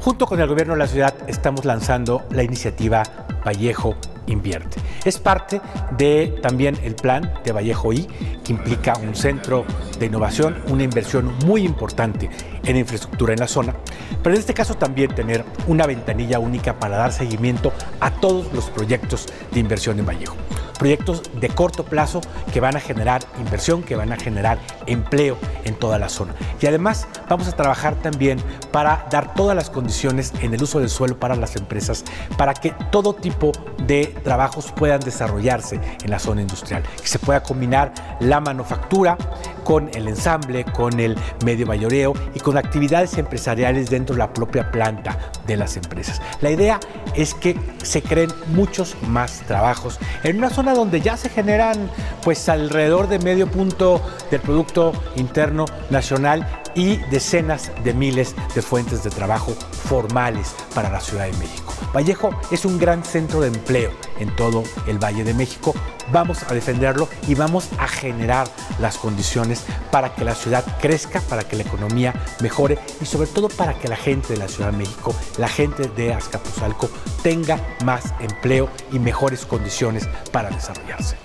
Junto con el gobierno de la ciudad estamos lanzando la iniciativa Vallejo Invierte. Es parte de también el plan de Vallejo I, que implica un centro de innovación, una inversión muy importante en infraestructura en la zona, pero en este caso también tener una ventanilla única para dar seguimiento a todos los proyectos de inversión en Vallejo. Proyectos de corto plazo que van a generar inversión, que van a generar empleo en toda la zona. Y además vamos a trabajar también para dar todas las condiciones en el uso del suelo para las empresas, para que todo tipo de trabajos puedan desarrollarse en la zona industrial, que se pueda combinar la manufactura con el ensamble, con el medio mayoreo y con actividades empresariales dentro de la propia planta de las empresas. La idea es que se creen muchos más trabajos en una zona donde ya se generan pues alrededor de medio punto del Producto Interno Nacional y decenas de miles de fuentes de trabajo formales para la Ciudad de México. Vallejo es un gran centro de empleo en todo el Valle de México. Vamos a defenderlo y vamos a generar las condiciones para que la ciudad crezca, para que la economía mejore y sobre todo para que la gente de la Ciudad de México, la gente de Azcapotzalco tenga más empleo y mejores condiciones para desarrollarse.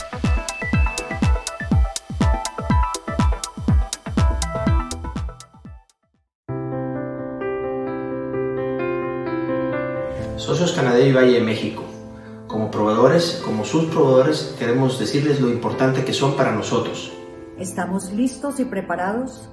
Socios Canadevi Valle de México, como proveedores, como sus proveedores, queremos decirles lo importante que son para nosotros. Estamos listos y preparados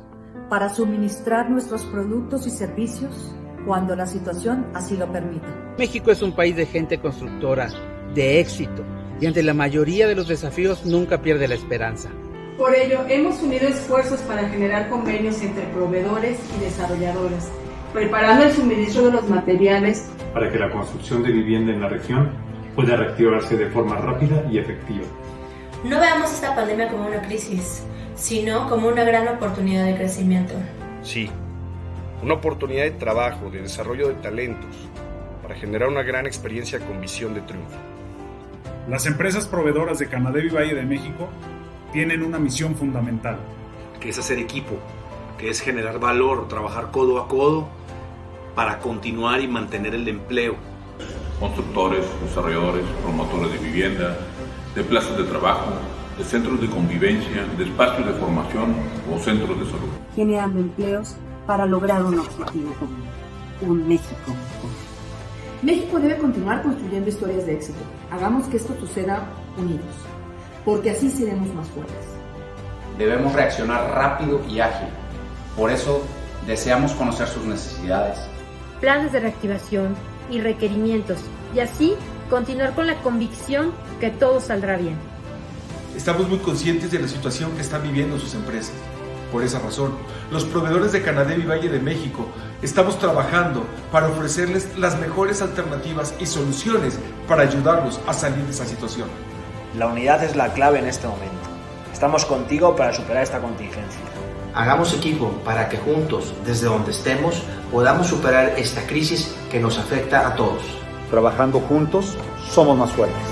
para suministrar nuestros productos y servicios cuando la situación así lo permita. México es un país de gente constructora, de éxito, y ante la mayoría de los desafíos nunca pierde la esperanza. Por ello, hemos unido esfuerzos para generar convenios entre proveedores y desarrolladores, preparando el suministro de los materiales para que la construcción de vivienda en la región pueda reactivarse de forma rápida y efectiva. No veamos esta pandemia como una crisis, sino como una gran oportunidad de crecimiento. Sí, una oportunidad de trabajo, de desarrollo de talentos, para generar una gran experiencia con visión de triunfo. Las empresas proveedoras de Canadevi Valle de México tienen una misión fundamental, que es hacer equipo, que es generar valor, trabajar codo a codo para continuar y mantener el empleo. Constructores, desarrolladores, promotores de vivienda, de plazas de trabajo, de centros de convivencia, de espacios de formación o centros de salud. Generando empleos para lograr un objetivo común, un México mejor. México debe continuar construyendo historias de éxito. Hagamos que esto suceda unidos, porque así seremos más fuertes. Debemos reaccionar rápido y ágil. Por eso deseamos conocer sus necesidades, planes de reactivación y requerimientos, y así continuar con la convicción que todo saldrá bien. Estamos muy conscientes de la situación que están viviendo sus empresas. Por esa razón, los proveedores de Canadevi Valle de México estamos trabajando para ofrecerles las mejores alternativas y soluciones para ayudarlos a salir de esa situación. La unidad es la clave en este momento. Estamos contigo para superar esta contingencia. Hagamos equipo para que juntos, desde donde estemos, podamos superar esta crisis que nos afecta a todos. Trabajando juntos, somos más fuertes.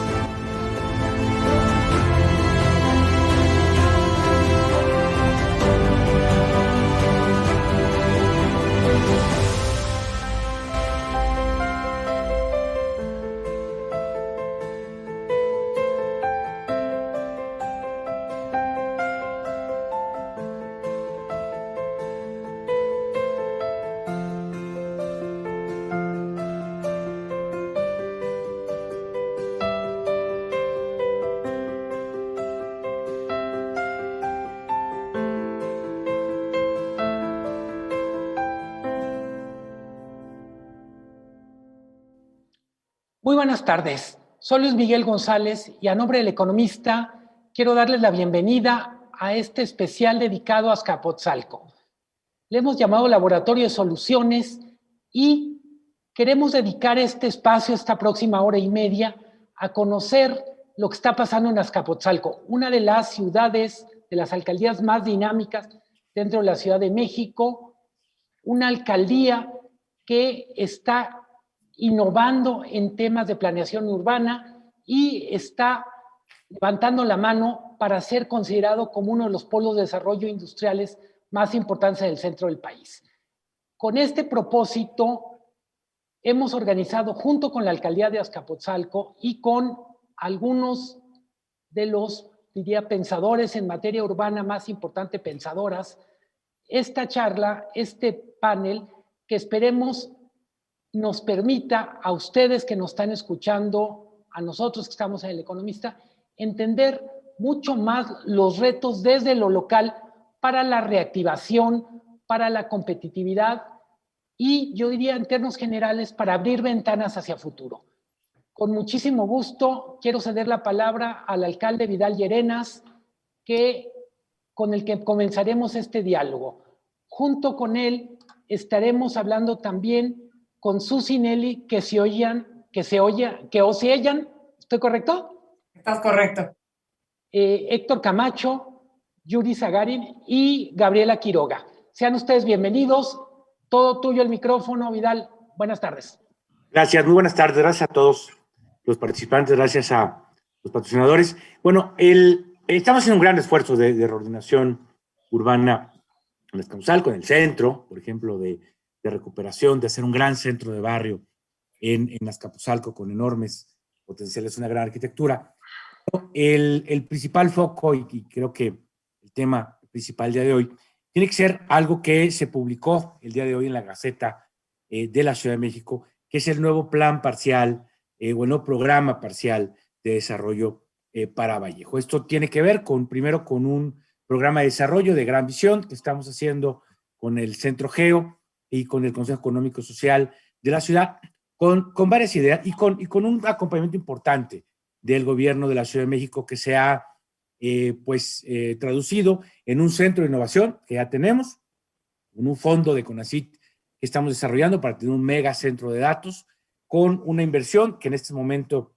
Muy buenas tardes, soy Luis Miguel González y a nombre del Economista quiero darles la bienvenida a este especial dedicado a Azcapotzalco. Le hemos llamado Laboratorio de Soluciones y queremos dedicar este espacio, esta próxima hora y media, a conocer lo que está pasando en Azcapotzalco, una de las ciudades, de las alcaldías más dinámicas dentro de la Ciudad de México, una alcaldía que está innovando en temas de planeación urbana y está levantando la mano para ser considerado como uno de los polos de desarrollo industriales más importantes del centro del país. Con este propósito, hemos organizado junto con la Alcaldía de Azcapotzalco y con algunos de los, diría, pensadores en materia urbana más importante, pensadoras, esta charla, este panel, que esperemos nos permita a ustedes que nos están escuchando, a nosotros que estamos en El Economista, entender mucho más los retos desde lo local para la reactivación, para la competitividad y yo diría en términos generales para abrir ventanas hacia futuro. Con muchísimo gusto quiero ceder la palabra al alcalde Vidal Llerenas, con el que comenzaremos este diálogo. Junto con él estaremos hablando también con Susi Nelly, que se oyan, ¿estoy correcto? Estás correcto. Héctor Camacho, Yuri Zagarin y Gabriela Quiroga. Sean ustedes bienvenidos. Todo tuyo el micrófono, Vidal. Buenas tardes. Gracias, muy buenas tardes. Gracias a todos los participantes, gracias a los patrocinadores. Bueno, estamos haciendo un gran esfuerzo de reordenación urbana en Azcapotzalco, en el centro, por ejemplo, de recuperación, de hacer un gran centro de barrio en Azcapotzalco con enormes potenciales, una gran arquitectura. El principal foco, y creo que el tema principal del día de hoy, tiene que ser algo que se publicó el día de hoy en la Gaceta de la Ciudad de México, que es el nuevo plan parcial o el nuevo programa parcial de desarrollo para Vallejo. Esto tiene que ver primero con un programa de desarrollo de gran visión que estamos haciendo con el Centro Geo y con el Consejo Económico y Social de la ciudad, con varias ideas y con un acompañamiento importante del gobierno de la Ciudad de México que se ha traducido en un centro de innovación que ya tenemos, en un fondo de CONACYT que estamos desarrollando para tener un mega centro de datos con una inversión que en este momento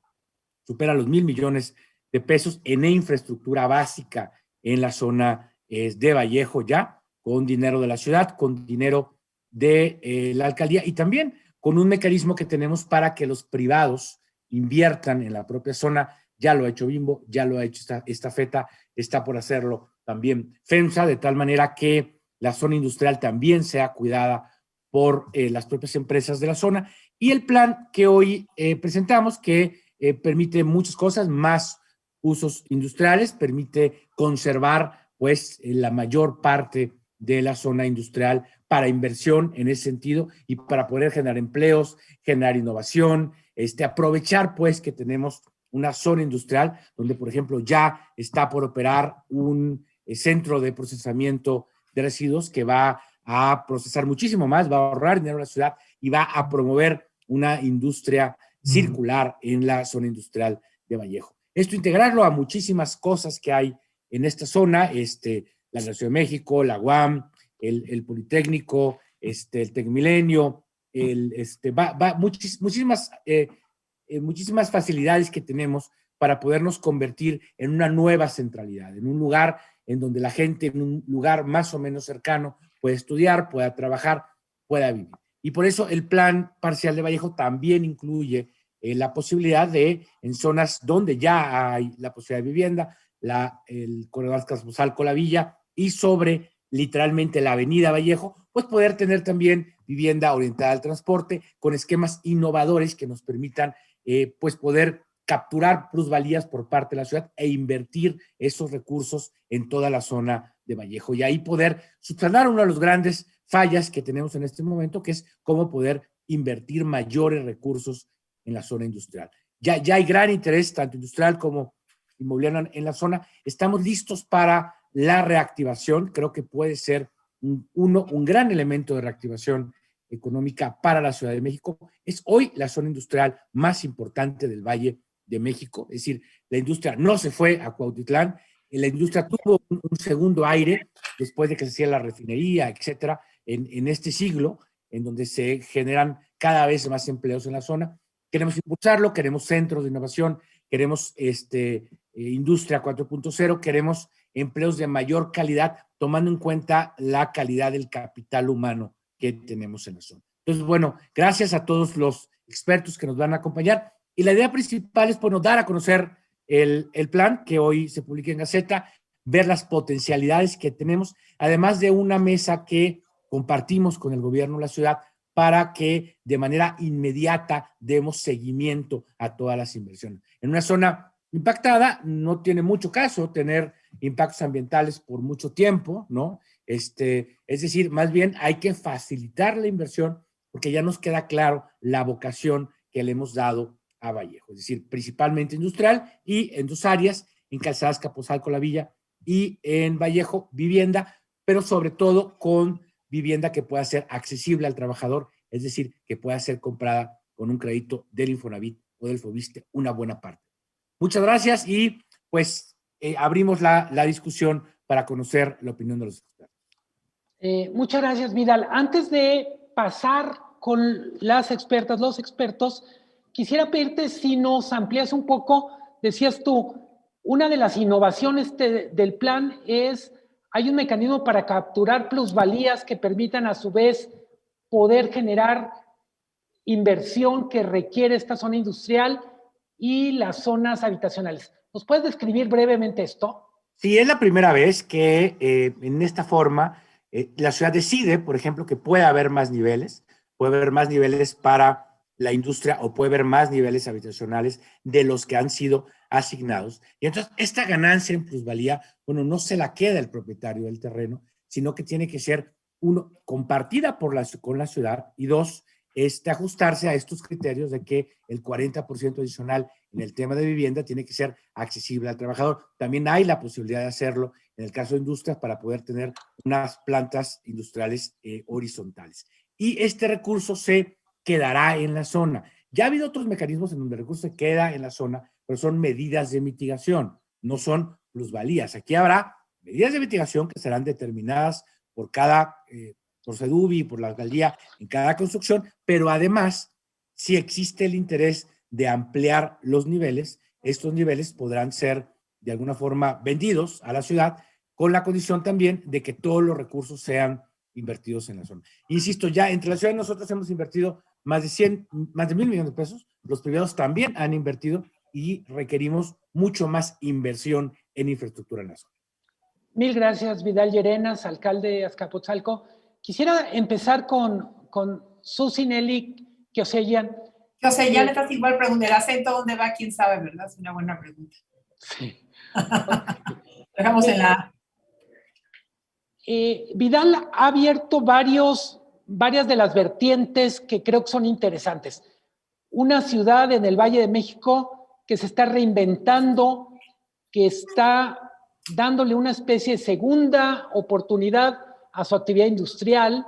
supera los 1,000 millones de pesos en infraestructura básica en la zona de Vallejo ya, con dinero de la ciudad, con dinero de la alcaldía y también con un mecanismo que tenemos para que los privados inviertan en la propia zona. Ya lo ha hecho Bimbo, ya lo ha hecho Estafeta, está por hacerlo también FEMSA, de tal manera que la zona industrial también sea cuidada por las propias empresas de la zona. Y el plan que hoy presentamos, que permite muchas cosas, más usos industriales, permite conservar la mayor parte de la zona industrial para inversión en ese sentido y para poder generar empleos, generar innovación, aprovechar que tenemos una zona industrial donde, por ejemplo, ya está por operar un centro de procesamiento de residuos que va a procesar muchísimo más, va a ahorrar dinero a la ciudad y va a promover una industria circular en la zona industrial de Vallejo. Esto integrarlo a muchísimas cosas que hay en esta zona, la Ciudad de México, la UAM, el Politécnico, el Tecmilenio, muchísimas facilidades que tenemos para podernos convertir en una nueva centralidad, en un lugar en donde la gente, en un lugar más o menos cercano, puede estudiar, pueda trabajar, pueda vivir. Y por eso el plan parcial de Vallejo también incluye la posibilidad de, en zonas donde ya hay la posibilidad de vivienda, el corredor Azcapotzalco, la Villa, y sobre literalmente la avenida Vallejo, poder tener también vivienda orientada al transporte con esquemas innovadores que nos permitan poder capturar plusvalías por parte de la ciudad e invertir esos recursos en toda la zona de Vallejo y ahí poder subsanar una de las grandes fallas que tenemos en este momento, que es cómo poder invertir mayores recursos en la zona industrial. Ya hay gran interés, tanto industrial como inmobiliario en la zona. Estamos listos para la reactivación. Creo que puede ser un gran elemento de reactivación económica para la Ciudad de México. Es hoy la zona industrial más importante del Valle de México. Es decir, la industria no se fue a Cuautitlán, la industria tuvo un segundo aire después de que se hacía la refinería, etcétera, en este siglo, en donde se generan cada vez más empleos en la zona. Queremos impulsarlo, queremos centros de innovación, queremos industria 4.0, queremos empleos de mayor calidad, tomando en cuenta la calidad del capital humano que tenemos en la zona. Entonces, bueno, gracias a todos los expertos que nos van a acompañar. Y la idea principal es dar a conocer el plan que hoy se publica en Gaceta, ver las potencialidades que tenemos, además de una mesa que compartimos con el gobierno de la ciudad para que de manera inmediata demos seguimiento a todas las inversiones. En una zona impactada no tiene mucho caso tener impactos ambientales por mucho tiempo, ¿no? Es decir, más bien hay que facilitar la inversión porque ya nos queda claro la vocación que le hemos dado a Vallejo, es decir, principalmente industrial y en dos áreas, en Calzadas Azcapotzalco La Villa y en Vallejo, vivienda, pero sobre todo con vivienda que pueda ser accesible al trabajador, es decir, que pueda ser comprada con un crédito del Infonavit o del Fobiste, una buena parte. Muchas gracias y pues abrimos la discusión para conocer la opinión de los expertos. Muchas gracias, Vidal. Antes de pasar con las expertas, los expertos, quisiera pedirte si nos amplías un poco. Decías tú, una de las innovaciones del plan es, hay un mecanismo para capturar plusvalías que permitan a su vez poder generar inversión que requiere esta zona industrial y las zonas habitacionales. ¿Nos puedes describir brevemente esto? Sí, es la primera vez que en esta forma la ciudad decide, por ejemplo, que puede haber más niveles, para la industria o puede haber más niveles habitacionales de los que han sido asignados. Y entonces esta ganancia en plusvalía, bueno, no se la queda el propietario del terreno, sino que tiene que ser, uno, compartida con la ciudad y dos, ajustarse a estos criterios de que el 40% adicional en el tema de vivienda tiene que ser accesible al trabajador. También hay la posibilidad de hacerlo en el caso de industrias para poder tener unas plantas industriales horizontales. Y este recurso se quedará en la zona. Ya ha habido otros mecanismos en donde el recurso se queda en la zona, pero son medidas de mitigación, no son plusvalías. Aquí habrá medidas de mitigación que serán determinadas por por SEDUBI, por la alcaldía en cada construcción, pero además, si existe el interés de ampliar los niveles, estos niveles podrán ser de alguna forma vendidos a la ciudad con la condición también de que todos los recursos sean invertidos en la zona. Insisto, ya entre la ciudad y nosotros hemos invertido más de 1.000 millones de pesos, los privados también han invertido y requerimos mucho más inversión en infraestructura en la zona. Mil gracias, Vidal Llerenas, alcalde de Azcapotzalco. Quisiera empezar con Susi Nelly Kioseyan. Kioseyan, estás igual pregunta, el acento dónde va, quién sabe, ¿verdad? Es una buena pregunta. Sí. Dejamos en la... Vidal ha abierto varias de las vertientes que creo que son interesantes. Una ciudad en el Valle de México que se está reinventando, que está dándole una especie de segunda oportunidad a su actividad industrial,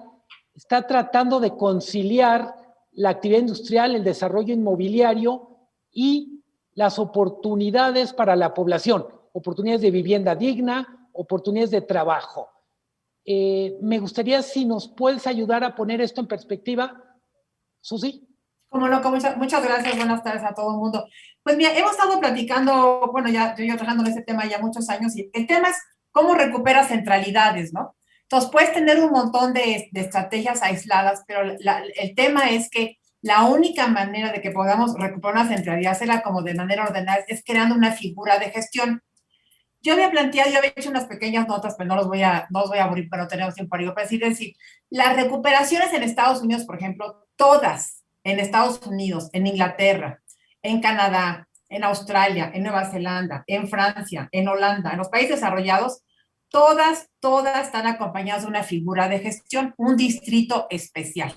está tratando de conciliar la actividad industrial, el desarrollo inmobiliario y las oportunidades para la población, oportunidades de vivienda digna, oportunidades de trabajo. Me gustaría si nos puedes ayudar a poner esto en perspectiva, Susi. Como no, muchas gracias, buenas tardes a todo el mundo. Pues mira, hemos estado platicando, bueno, yo trabajando en ese tema ya muchos años, y el tema es cómo recuperas centralidades, ¿no? Entonces, puedes tener un montón de estrategias aisladas, pero el tema es que la única manera de que podamos recuperar una centralidad, hacerla como de manera ordenada, es creando una figura de gestión. Yo había hecho unas pequeñas notas, pero no os voy a aburrir, pero no tenemos tiempo para ello, para decir, las recuperaciones en Estados Unidos, por ejemplo, todas en Estados Unidos, en Inglaterra, en Canadá, en Australia, en Nueva Zelanda, en Francia, en Holanda, en los países desarrollados, todas están acompañadas de una figura de gestión, un distrito especial.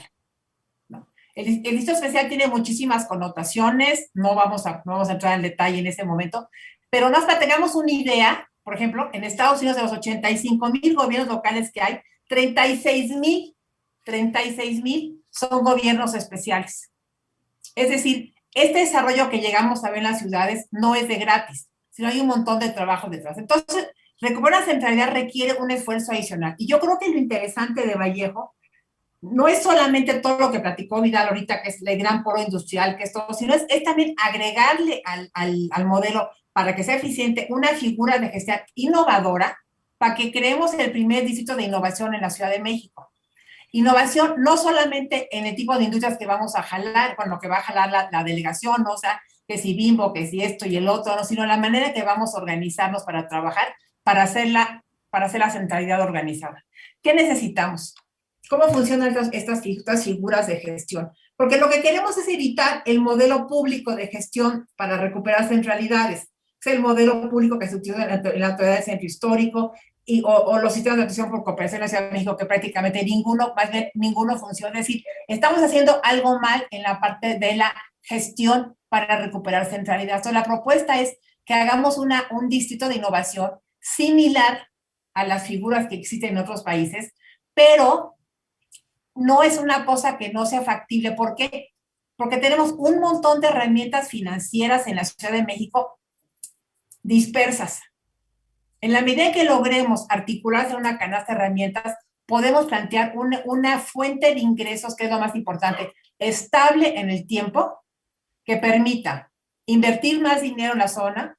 ¿No? El distrito especial tiene muchísimas connotaciones, no vamos a entrar en detalle en ese momento, pero no hasta tengamos una idea. Por ejemplo, en Estados Unidos, de los 85,000 gobiernos locales que hay, 36,000 son gobiernos especiales. Es decir, este desarrollo que llegamos a ver en las ciudades no es de gratis, sino hay un montón de trabajo detrás. Entonces, recuperar la centralidad requiere un esfuerzo adicional. Y yo creo que lo interesante de Vallejo no es solamente todo lo que platicó Vidal ahorita, que es el gran polo industrial, que es todo, sino es también agregarle al modelo, para que sea eficiente, una figura de gestión innovadora para que creemos el primer distrito de innovación en la Ciudad de México. Innovación no solamente en el tipo de industrias que vamos a jalar, con lo que va a jalar la delegación, ¿no? O sea, que si Bimbo, que si esto y el otro, ¿no? Sino la manera que vamos a organizarnos para trabajar, para hacer la centralidad organizada. ¿Qué necesitamos? cómo funcionan estas figuras de gestión. Porque lo que queremos es evitar el modelo público de gestión para recuperar centralidades. Es el modelo público que se utiliza en la Autoridad del Centro Histórico o los sistemas de atención por cooperación en la Ciudad de México, que prácticamente ninguno funciona. Es decir, estamos haciendo algo mal en la parte de la gestión para recuperar centralidad. Entonces, la propuesta es que hagamos un distrito de innovación similar a las figuras que existen en otros países, pero no es una cosa que no sea factible. ¿Por qué? Porque tenemos un montón de herramientas financieras en la Ciudad de México dispersas. En la medida en que logremos articularse una canasta de herramientas, podemos plantear una fuente de ingresos, que es lo más importante, estable en el tiempo, que permita invertir más dinero en la zona,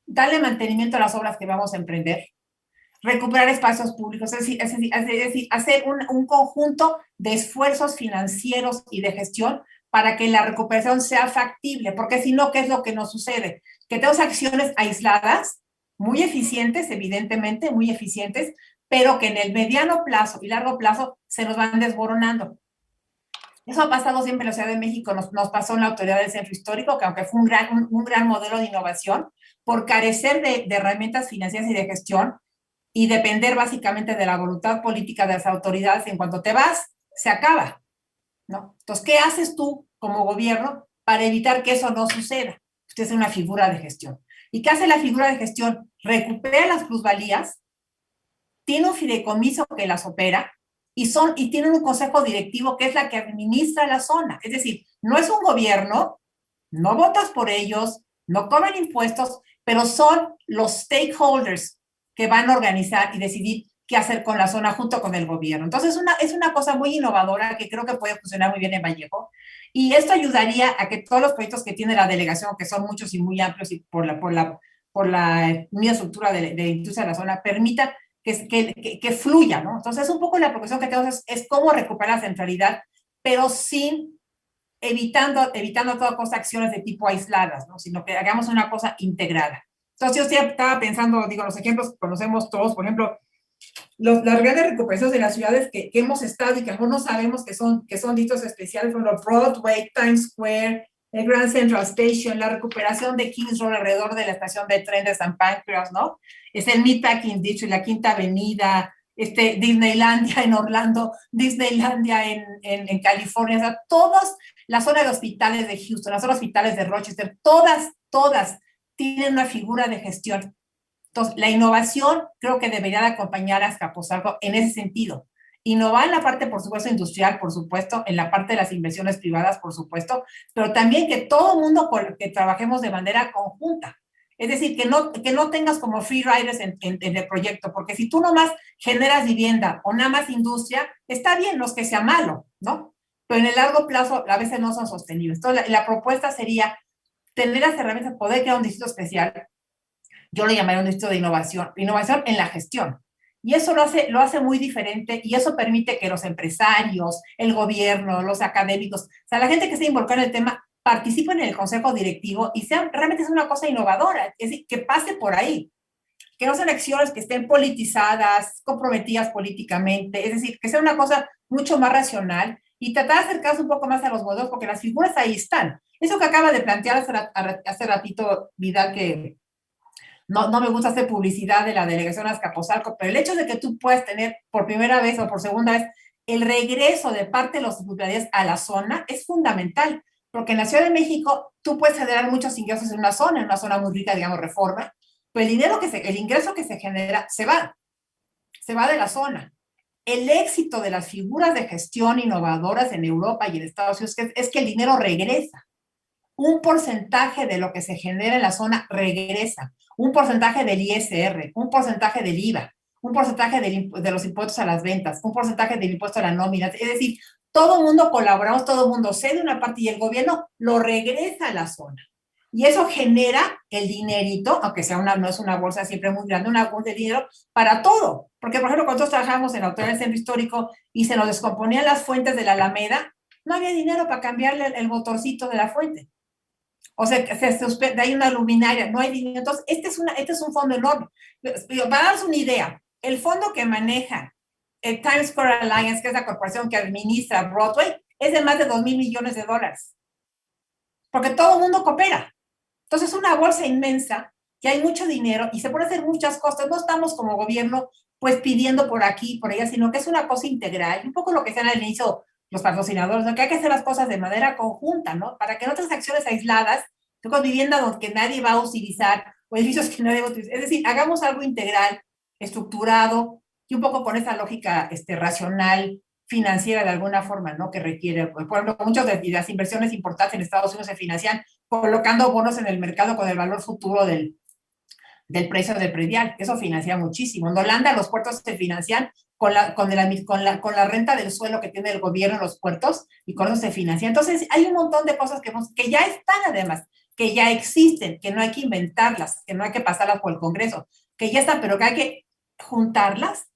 darle mantenimiento a las obras que vamos a emprender, recuperar espacios públicos, es decir, hacer un conjunto de esfuerzos financieros y de gestión para que la recuperación sea factible, porque si no, ¿qué es lo que nos sucede? Que tenemos acciones aisladas, muy eficientes, evidentemente, muy eficientes, pero que en el mediano plazo y largo plazo se nos van desboronando. Eso ha pasado siempre en la Ciudad de México, nos pasó en la Autoridad del Centro Histórico, que aunque fue un gran modelo de innovación, por carecer de herramientas financieras y de gestión y depender básicamente de la voluntad política de las autoridades, en cuanto te vas, se acaba, ¿no? Entonces, ¿qué haces tú como gobierno para evitar que eso no suceda? Usted es una figura de gestión. ¿Y qué hace la figura de gestión? Recupera las plusvalías, tiene un fideicomiso que las opera, y tienen un consejo directivo que es la que administra la zona. Es decir, no es un gobierno, no votas por ellos, no cobran impuestos, pero son los stakeholders que van a organizar y decidir qué hacer con la zona junto con el gobierno. Entonces, es una cosa muy innovadora que creo que puede funcionar muy bien en Vallejo. Y esto ayudaría a que todos los proyectos que tiene la delegación, que son muchos y muy amplios y por la misma estructura de industria de la zona, permitan que fluya, ¿no? Entonces, un poco la preocupación que tenemos es cómo recuperar la centralidad, pero sin evitando a toda costa acciones de tipo aisladas, ¿no? Sino que hagamos una cosa integrada. Entonces, yo estaba pensando, los ejemplos que conocemos todos, por ejemplo, las grandes recuperaciones de las ciudades que hemos estado y que algunos sabemos que son distritos especiales, por ejemplo, Broadway, Times Square, el Grand Central Station, la recuperación de Kings Road alrededor de la estación de tren de San Pancras, ¿no? Es el Meatpacking District, la Quinta Avenida, Disneylandia en Orlando, Disneylandia en California, o sea, todas las zonas de hospitales de Houston, las zonas de hospitales de Rochester, todas tienen una figura de gestión. Entonces, la innovación creo que debería de acompañar a Azcapotzalco en ese sentido. Innovar en la parte, por supuesto, industrial, por supuesto, en la parte de las inversiones privadas, por supuesto, pero también que todo el mundo que trabajemos de manera conjunta. Es decir, que no tengas como free riders en el proyecto, porque si tú nomás generas vivienda o nada más industria, está bien, no es que sea malo, ¿no? Pero en el largo plazo a veces no son sostenibles. Entonces, la propuesta sería tener las herramientas, poder crear un distrito especial. Yo lo llamaría un distrito de innovación en la gestión. Y eso lo hace muy diferente y eso permite que los empresarios, el gobierno, los académicos, o sea, la gente que esté involucrada en el tema, participen en el consejo directivo y realmente es una cosa innovadora, es decir, que pase por ahí, que no sean acciones que estén politizadas, comprometidas políticamente, es decir, que sea una cosa mucho más racional y tratar de acercarse un poco más a los modelos, porque las figuras ahí están. Eso que acaba de plantear hace ratito Vidal, que no me gusta hacer publicidad de la delegación Azcapotzalco, pero el hecho de que tú puedas tener por primera vez o por segunda vez el regreso de parte de los tributarios a la zona es fundamental, porque en la Ciudad de México tú puedes generar muchos ingresos en una zona muy rica, digamos, Reforma, pero el ingreso que se genera se va de la zona. El éxito de las figuras de gestión innovadoras en Europa y en Estados Unidos es que el dinero regresa. Un porcentaje de lo que se genera en la zona regresa. Un porcentaje del ISR, un porcentaje del IVA, un porcentaje de los impuestos a las ventas, un porcentaje del impuesto a la nómina. Es decir, todo el mundo colaboramos, todo el mundo cede una parte y el gobierno lo regresa a la zona. Y eso genera el dinerito, aunque no es una bolsa siempre muy grande, una bolsa de dinero para todo. Porque, por ejemplo, cuando nosotros trabajamos en la Autoridad del Centro Histórico y se nos descomponían las fuentes de la Alameda, no había dinero para cambiarle el motorcito de la fuente. O sea, hay una luminaria, no hay dinero. Entonces, este es un fondo enorme. Para darles una idea, el fondo que maneja el Times Square Alliance, que es la corporación que administra Broadway, es de más de $2,000 millones. Porque todo el mundo coopera. Entonces, es una bolsa inmensa, que hay mucho dinero y se puede hacer muchas cosas. No estamos como gobierno, pues, pidiendo por aquí, por allá, sino que es una cosa integral. Un poco lo que decían al inicio los patrocinadores, ¿no? Que hay que hacer las cosas de manera conjunta, ¿no? Para que en otras acciones aisladas, con vivienda donde nadie va a utilizar, o edificios que nadie va a utilizar. Es decir, hagamos algo integral, estructurado, y un poco con esa lógica racional, financiera de alguna forma, ¿no? Que requiere, por ejemplo, muchas de las inversiones importantes en Estados Unidos se financian colocando bonos en el mercado con el valor futuro del precio del predial. Eso financia muchísimo. En Holanda los puertos se financian con la renta del suelo que tiene el gobierno en los puertos, y con eso se financia. Entonces, hay un montón de cosas que ya están, además, que ya existen, que no hay que inventarlas, que no hay que pasarlas por el Congreso, que ya están, pero que hay que juntarlas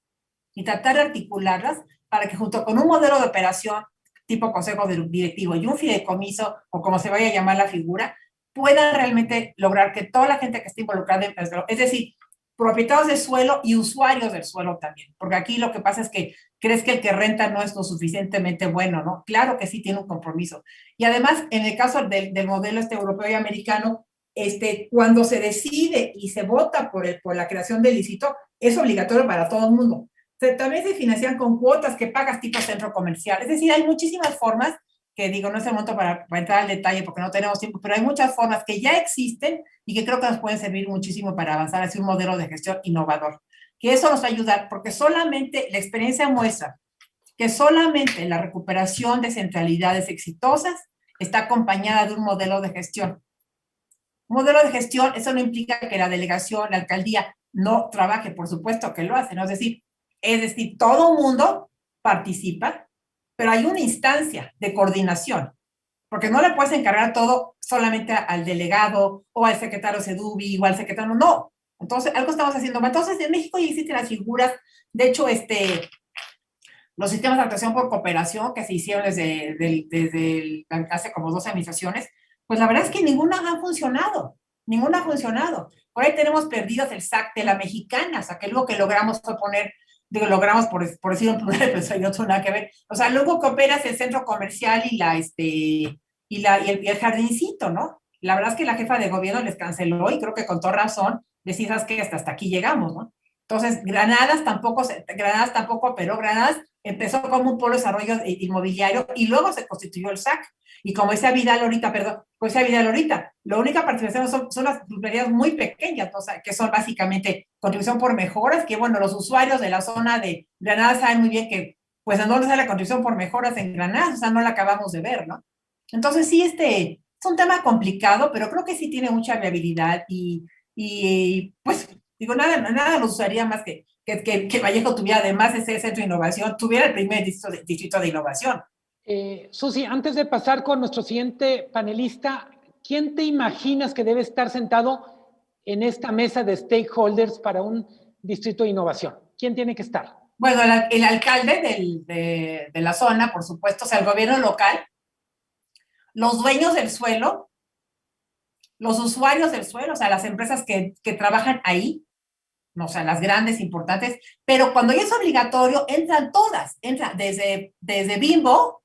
y tratar de articularlas para que, junto con un modelo de operación tipo consejo directivo y un fideicomiso, o como se vaya a llamar la figura, puedan realmente lograr que toda la gente que esté involucrada en, es decir, propietarios de suelo y usuarios del suelo también, porque aquí lo que pasa es que crees que el que renta no es lo suficientemente bueno, ¿no? Claro que sí tiene un compromiso. Y además, en el caso del modelo europeo y americano, cuando se decide y se vota por la creación del licito, es obligatorio para todo el mundo. También se financian con cuotas que pagas tipo centro comercial. Es decir, hay muchísimas formas que digo, no es el momento para entrar al detalle porque no tenemos tiempo, pero hay muchas formas que ya existen y que creo que nos pueden servir muchísimo para avanzar hacia un modelo de gestión innovador. Que eso nos va a ayudar, porque solamente la experiencia muestra que solamente la recuperación de centralidades exitosas está acompañada de un modelo de gestión. Un modelo de gestión, eso no implica que la delegación, la alcaldía, no trabaje, por supuesto que lo hace, ¿no? Es decir, todo el mundo participa, pero hay una instancia de coordinación, porque no le puedes encargar todo solamente al delegado o al secretario SEDUBI o al secretario, no. Entonces, algo estamos haciendo. Entonces, en México ya existen las figuras, de hecho, los sistemas de actuación por cooperación que se hicieron desde hace como 2 administraciones, pues la verdad es que ninguna ha funcionado. Por ahí tenemos perdidos el SAC de la mexicana, o sea, que luego que logramos fue poner, logramos por decir un plural, pero hay otro nada que ver. O sea, luego cooperas el centro comercial y el jardincito, ¿no? La verdad es que la jefa de gobierno les canceló y creo que con toda razón, decís, ¿sabes qué? Hasta aquí llegamos, ¿no? Entonces, Granadas tampoco operó. Granadas empezó como un polo de desarrollo inmobiliario y luego se constituyó el SAC. Y como decía Vidal ahorita, la única participación son las propiedades muy pequeñas, o sea, que son básicamente contribución por mejoras, que bueno, los usuarios de la zona de Granadas saben muy bien que, pues, ¿en dónde está la contribución por mejoras en Granadas? O sea, no la acabamos de ver, ¿no? Entonces, sí, es un tema complicado, pero creo que sí tiene mucha viabilidad y pues, digo, nada nos usaría más que Vallejo tuviera, además de ese centro de innovación, tuviera el primer distrito de innovación. Susi, antes de pasar con nuestro siguiente panelista, ¿quién te imaginas que debe estar sentado en esta mesa de stakeholders para un distrito de innovación? ¿Quién tiene que estar? Bueno, el alcalde de la zona, por supuesto, o sea, el gobierno local, los dueños del suelo, los usuarios del suelo, o sea, las empresas que trabajan ahí, o sea, las grandes, importantes, pero cuando ya es obligatorio, entran todas, desde Bimbo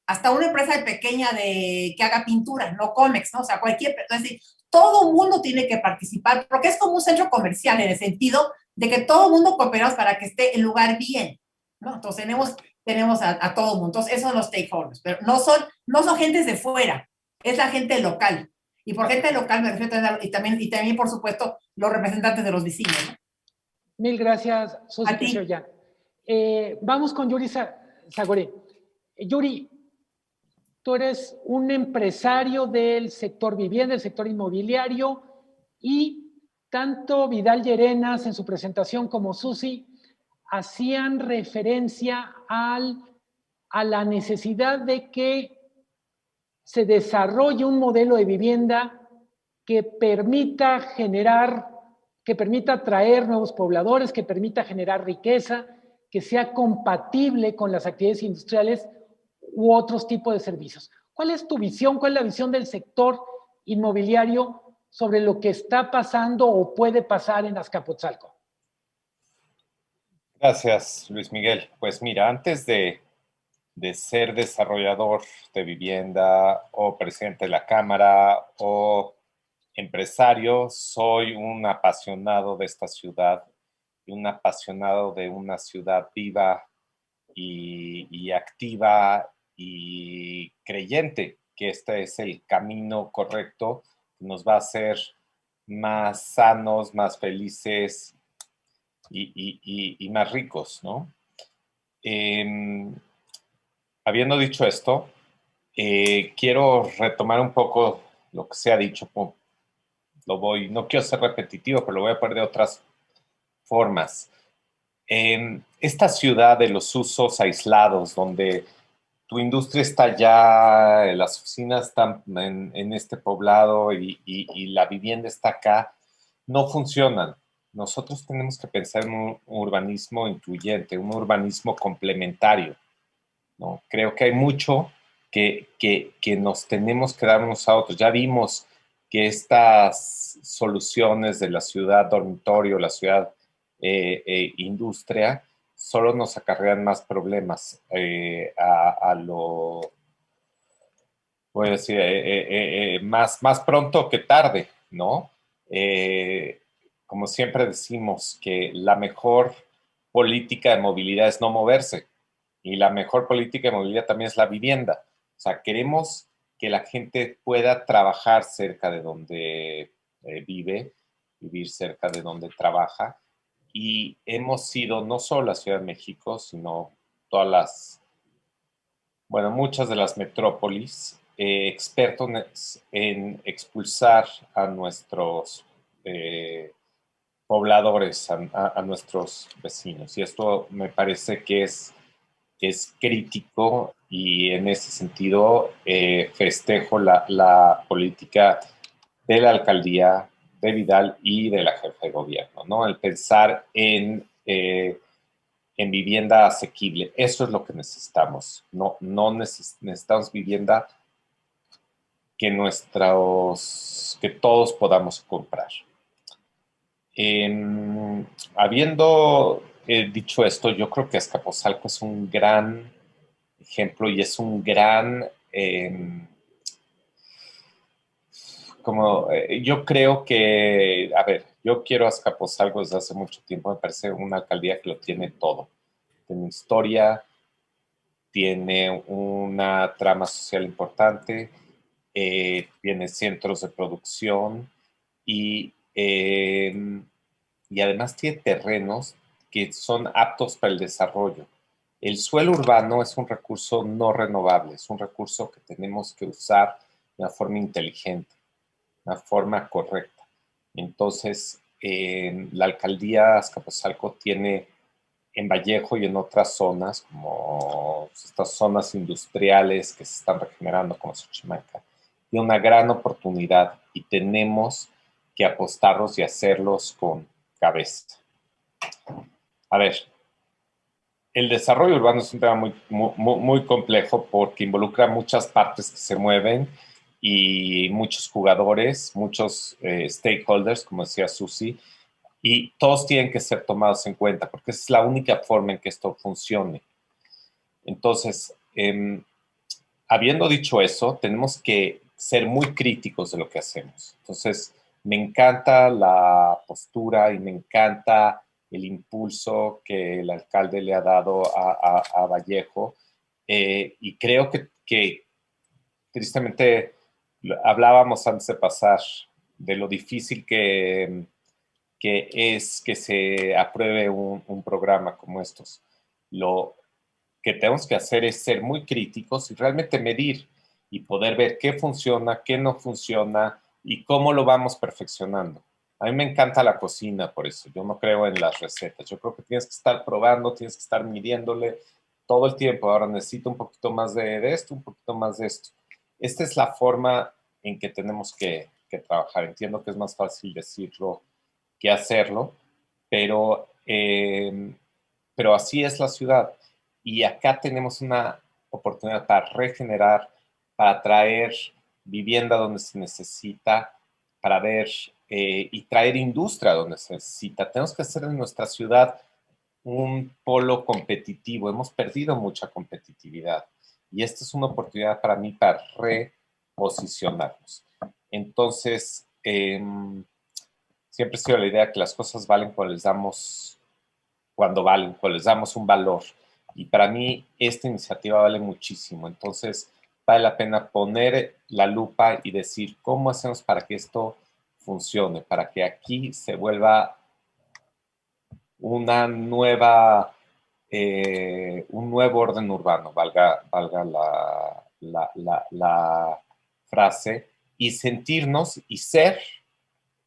hasta una empresa pequeña que haga pintura, no Comex, ¿no? O sea, es decir, todo el mundo tiene que participar, porque es como un centro comercial en el sentido de que todo el mundo cooperamos para que esté el lugar bien, ¿no? Entonces tenemos a todo el mundo. Entonces, esos son los stakeholders, pero no son gentes de fuera, es la gente local. Y por gente local me refiero y también, por supuesto, los representantes de los vecinos, ¿no? Mil gracias, Susi Kechoyan. Vamos con Yuri Zagorí. Yuri, tú eres un empresario del sector vivienda, del sector inmobiliario, y tanto Vidal Llerenas en su presentación como Susi hacían referencia a la necesidad de que se desarrolle un modelo de vivienda que permita atraer nuevos pobladores, que permita generar riqueza, que sea compatible con las actividades industriales u otros tipos de servicios. ¿Cuál es tu visión? ¿Cuál es la visión del sector inmobiliario sobre lo que está pasando o puede pasar en Azcapotzalco? Gracias, Luis Miguel. Pues mira, antes de ser desarrollador de vivienda o presidente de la Cámara o empresario, soy un apasionado de esta ciudad y un apasionado de una ciudad viva y activa y creyente que este es el camino correcto que nos va a hacer más sanos, más felices y más ricos, ¿no? Habiendo dicho esto, quiero retomar un poco lo que se ha dicho. No quiero ser repetitivo, pero lo voy a poner de otras formas. Esta ciudad de los usos aislados, donde tu industria está allá, las oficinas están en este poblado y la vivienda está acá, no funcionan. Nosotros tenemos que pensar en un urbanismo incluyente, un urbanismo complementario, ¿no? Creo que hay mucho que nos tenemos que dar unos a otros. Ya vimos que estas soluciones de la ciudad dormitorio, la ciudad industria, solo nos acarrean más problemas voy a decir, más pronto que tarde, ¿no? Como siempre decimos, que la mejor política de movilidad es no moverse y la mejor política de movilidad también es la vivienda. O sea, queremos que la gente pueda trabajar cerca de donde vive, vivir cerca de donde trabaja, y hemos sido no solo la Ciudad de México, sino muchas de las metrópolis, expertos en expulsar a nuestros pobladores, a nuestros vecinos. Y esto me parece que es crítico, y en ese sentido festejo la política de la alcaldía de Vidal y de la jefa de gobierno, ¿no? El pensar en vivienda asequible. Eso es lo que necesitamos. No necesitamos vivienda que todos podamos comprar. Habiendo dicho esto, yo creo que Azcapotzalco es un gran ejemplo y es un gran... yo creo que, yo quiero Azcapotzalco desde hace mucho tiempo. Me parece una alcaldía que lo tiene todo. Tiene historia, tiene una trama social importante, tiene centros de producción y además tiene terrenos que son aptos para el desarrollo. El suelo urbano es un recurso no renovable, es un recurso que tenemos que usar de una forma inteligente, una forma correcta. Entonces, la alcaldía Azcapotzalco tiene en Vallejo y en otras zonas, como estas zonas industriales que se están regenerando, como Xochimeca, tiene una gran oportunidad y tenemos que apostarlos y hacerlos con cabeza. A ver, el desarrollo urbano es un tema muy complejo porque involucra muchas partes que se mueven y muchos jugadores, muchos stakeholders, como decía Susi, y todos tienen que ser tomados en cuenta porque esa es la única forma en que esto funcione. Entonces, habiendo dicho eso, tenemos que ser muy críticos de lo que hacemos. Entonces, me encanta la postura y me encanta el impulso que el alcalde le ha dado a Vallejo, y creo que tristemente hablábamos antes de pasar de lo difícil que es que se apruebe un programa como estos. Lo que tenemos que hacer es ser muy críticos y realmente medir y poder ver qué funciona, qué no funciona y cómo lo vamos perfeccionando. A mí me encanta la cocina, por eso yo no creo en las recetas. Yo creo que tienes que estar probando, tienes que estar midiéndole todo el tiempo. Ahora necesito un poquito más de esto, un poquito más de esto. Esta es la forma en que tenemos que trabajar. Entiendo que es más fácil decirlo que hacerlo, pero así es la ciudad. Y acá tenemos una oportunidad para regenerar, para traer vivienda donde se necesita, para ver y traer industria donde se necesita. Tenemos que hacer en nuestra ciudad un polo competitivo, hemos perdido mucha competitividad y esta es una oportunidad para mí para reposicionarnos. Entonces, siempre ha sido la idea que las cosas valen cuando les damos un valor. Y para mí esta iniciativa vale muchísimo. Entonces, vale la pena poner la lupa y decir cómo hacemos para que esto funcione, para que aquí se vuelva una nueva, un nuevo orden urbano, valga la frase, y sentirnos y ser,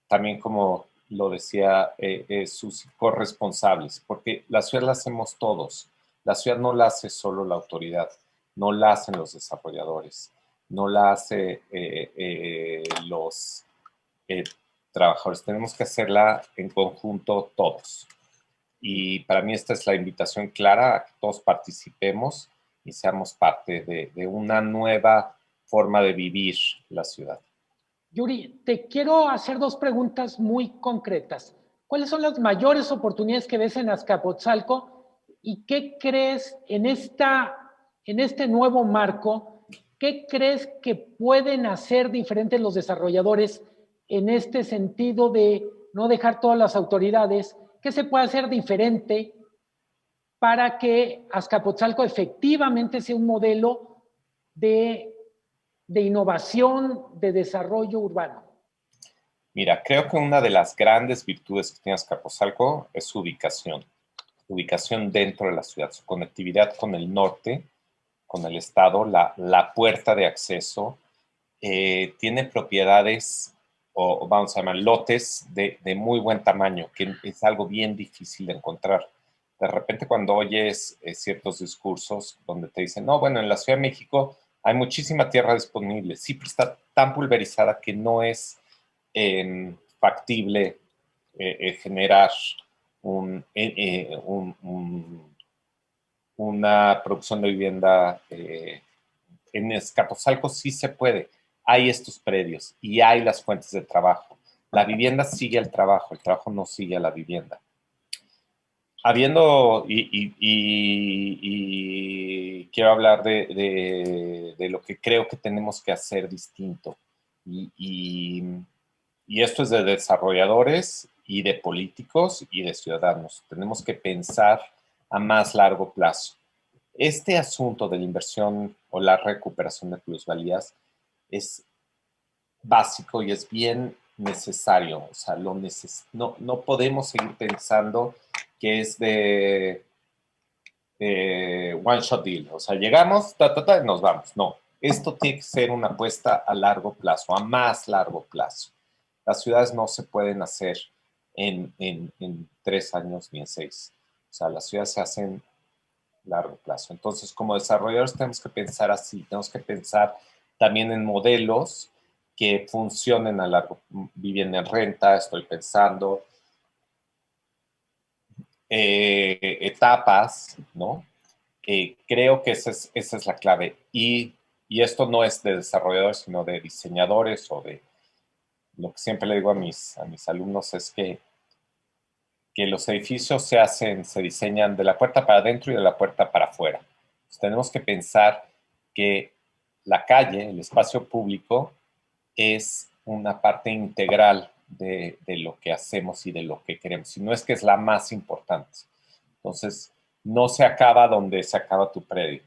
también como lo decía sus corresponsables, porque la ciudad la hacemos todos. La ciudad no la hace solo la autoridad, no la hacen los desarrolladores, no la hace los trabajadores. Tenemos que hacerla en conjunto todos. Y para mí esta es la invitación clara a que todos participemos y seamos parte de una nueva forma de vivir la ciudad. Yuri, te quiero hacer dos preguntas muy concretas. ¿Cuáles son las mayores oportunidades que ves en Azcapotzalco y qué crees en este nuevo marco? ¿Qué crees que pueden hacer diferentes los desarrolladores en este sentido de no dejar todas las autoridades? ¿Qué se puede hacer diferente para que Azcapotzalco efectivamente sea un modelo de innovación, de desarrollo urbano? Mira, creo que una de las grandes virtudes que tiene Azcapotzalco es su ubicación dentro de la ciudad, su conectividad con el norte, con el estado, la puerta de acceso, tiene propiedades, o vamos a llamar lotes de muy buen tamaño, que es algo bien difícil de encontrar. De repente cuando oyes ciertos discursos donde te dicen, no, bueno, en la Ciudad de México hay muchísima tierra disponible, sí, pero está tan pulverizada que no es factible generar una producción de vivienda. En Azcapotzalco sí se puede. Hay estos predios y hay las fuentes de trabajo. La vivienda sigue al trabajo, el trabajo no sigue a la vivienda. Y quiero hablar de lo que creo que tenemos que hacer distinto. Y esto es de desarrolladores y de políticos y de ciudadanos. Tenemos que pensar a más largo plazo. Este asunto de la inversión o la recuperación de plusvalías es básico y es bien necesario. O sea, no podemos seguir pensando que es de one shot deal. O sea, llegamos, y nos vamos. No, esto tiene que ser una apuesta a largo plazo, a más largo plazo. Las ciudades no se pueden hacer en 3 años ni en 6. O sea, las ciudades se hacen a largo plazo. Entonces, como desarrolladores tenemos que pensar así, tenemos que pensar también en modelos que funcionen a largo, vivienda en renta, estoy pensando, etapas, ¿no? Creo que esa es la clave. Y esto no es de desarrolladores, sino de diseñadores o de... Lo que siempre le digo a mis alumnos es que los edificios se diseñan de la puerta para adentro y de la puerta para afuera. Entonces, tenemos que pensar que la calle, el espacio público, es una parte integral de lo que hacemos y de lo que queremos, si no es que es la más importante. Entonces, no se acaba donde se acaba tu predio.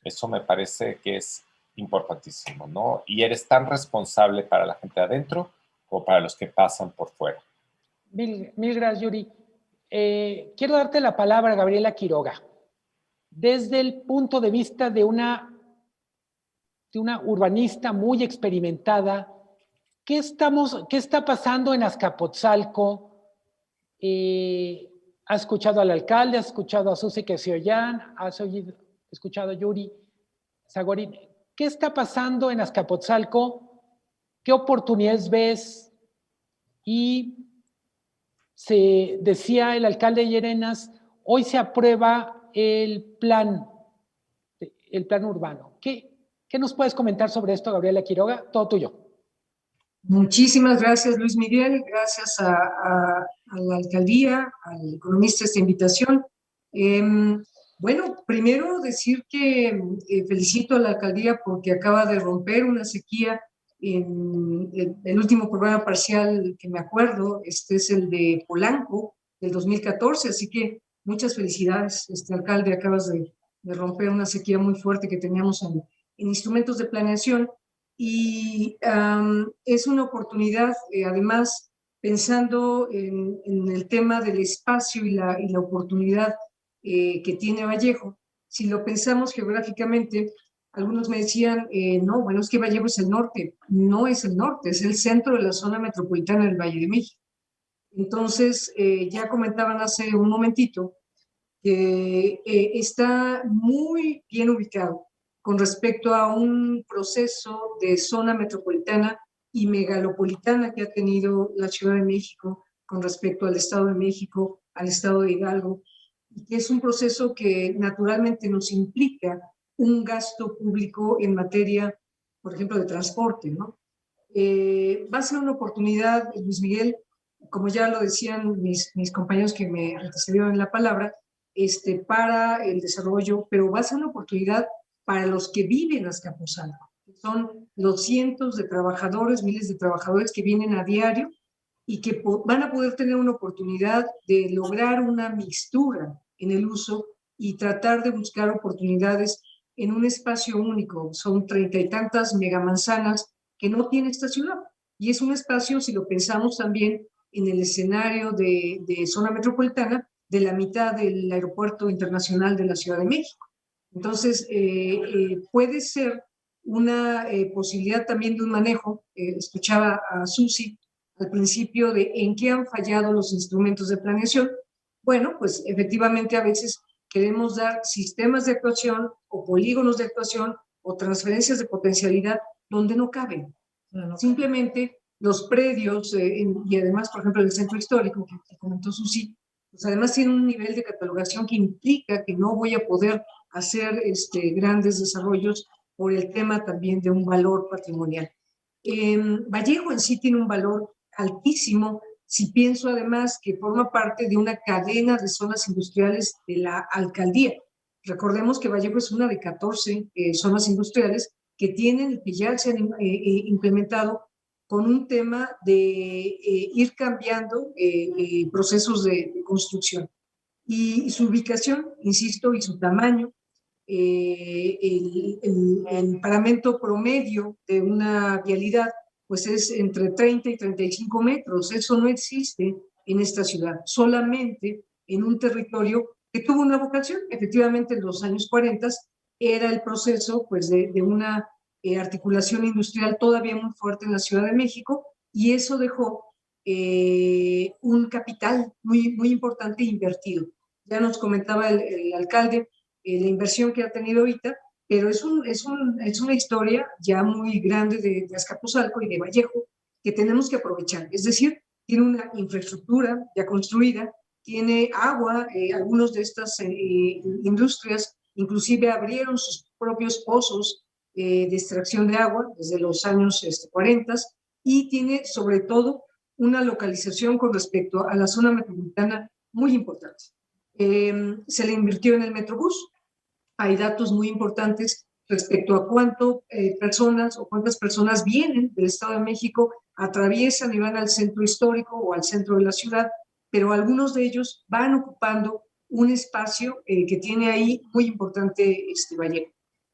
Eso me parece que es importantísimo, ¿no? Y eres tan responsable para la gente de adentro como para los que pasan por fuera. Mil gracias, Yuri. Quiero darte la palabra a Gabriela Quiroga. Desde el punto de vista de una urbanista muy experimentada, ¿qué está pasando en Azcapotzalco? ¿Has escuchado al alcalde? ¿Has escuchado a Susi Kesioyan? ¿Has escuchado a Yuri Zagorín? ¿Qué está pasando en Azcapotzalco? ¿Qué oportunidades ves? Y se decía el alcalde de Llerenas, hoy se aprueba el plan urbano. ¿Qué nos puedes comentar sobre esto, Gabriela Quiroga? Todo tuyo. Muchísimas gracias, Luis Miguel. Gracias a la alcaldía, al economista, esta invitación. Bueno, primero decir que felicito a la alcaldía porque acaba de romper una sequía en el último programa parcial que me acuerdo. Este es el de Polanco, del 2014, así que muchas felicidades, alcalde. Acabas de romper una sequía muy fuerte que teníamos en instrumentos de planeación. Y es una oportunidad, además, pensando en el tema del espacio y la oportunidad que tiene Vallejo. Si lo pensamos geográficamente, algunos me decían, no, bueno, es que Vallejo es el norte. No es el norte, es el centro de la zona metropolitana del Valle de México. Entonces, ya comentaban hace un momentito que está muy bien ubicado con respecto a un proceso de zona metropolitana y megalopolitana que ha tenido la Ciudad de México con respecto al Estado de México, al Estado de Hidalgo, y que es un proceso que naturalmente nos implica un gasto público en materia, por ejemplo, de transporte, ¿no? Va a ser una oportunidad, Luis Miguel, como ya lo decían mis compañeros que me antecedieron en la palabra, para el desarrollo, pero va a ser una oportunidad para los que viven Azcapotzalco. Son los cientos de trabajadores, miles de trabajadores que vienen a diario y que van a poder tener una oportunidad de lograr una mixtura en el uso y tratar de buscar oportunidades en un espacio único. Son 30 y tantas megamanzanas que no tiene esta ciudad. Y es un espacio, si lo pensamos también en el escenario de zona metropolitana, de la mitad del Aeropuerto Internacional de la Ciudad de México. Entonces, puede ser una posibilidad también de un manejo. Escuchaba a Susi al principio de en qué han fallado los instrumentos de planeación. Bueno, pues efectivamente a veces queremos dar sistemas de actuación o polígonos de actuación o transferencias de potencialidad donde no caben. Simplemente los predios y además, por ejemplo, el centro histórico que comentó Susi, pues además tiene un nivel de catalogación que implica que no voy a poder hacer grandes desarrollos por el tema también de un valor patrimonial. Vallejo en sí tiene un valor altísimo, si pienso además que forma parte de una cadena de zonas industriales de la alcaldía. Recordemos que Vallejo es una de 14 zonas industriales que tienen y que ya se han implementado con un tema de ir cambiando procesos de construcción. Y su ubicación, insisto, y su tamaño, el paramento promedio de una vialidad, pues es entre 30 y 35 metros. Eso no existe en esta ciudad, solamente en un territorio que tuvo una vocación. Efectivamente, en los años 40 era el proceso pues, de una articulación industrial todavía muy fuerte en la Ciudad de México, y eso dejó un capital muy, muy importante invertido. Ya nos comentaba el alcalde la inversión que ha tenido ahorita, pero es una historia ya muy grande de Azcapotzalco y de Vallejo que tenemos que aprovechar. Es decir, tiene una infraestructura ya construida, tiene agua, algunos de estas industrias inclusive abrieron sus propios pozos de extracción de agua desde los años 40, y tiene sobre todo una localización con respecto a la zona metropolitana muy importante. Se le invirtió en el Metrobús. Hay datos muy importantes respecto a cuántas personas vienen del Estado de México, atraviesan y van al centro histórico o al centro de la ciudad, pero algunos de ellos van ocupando un espacio que tiene ahí muy importante Vallejo.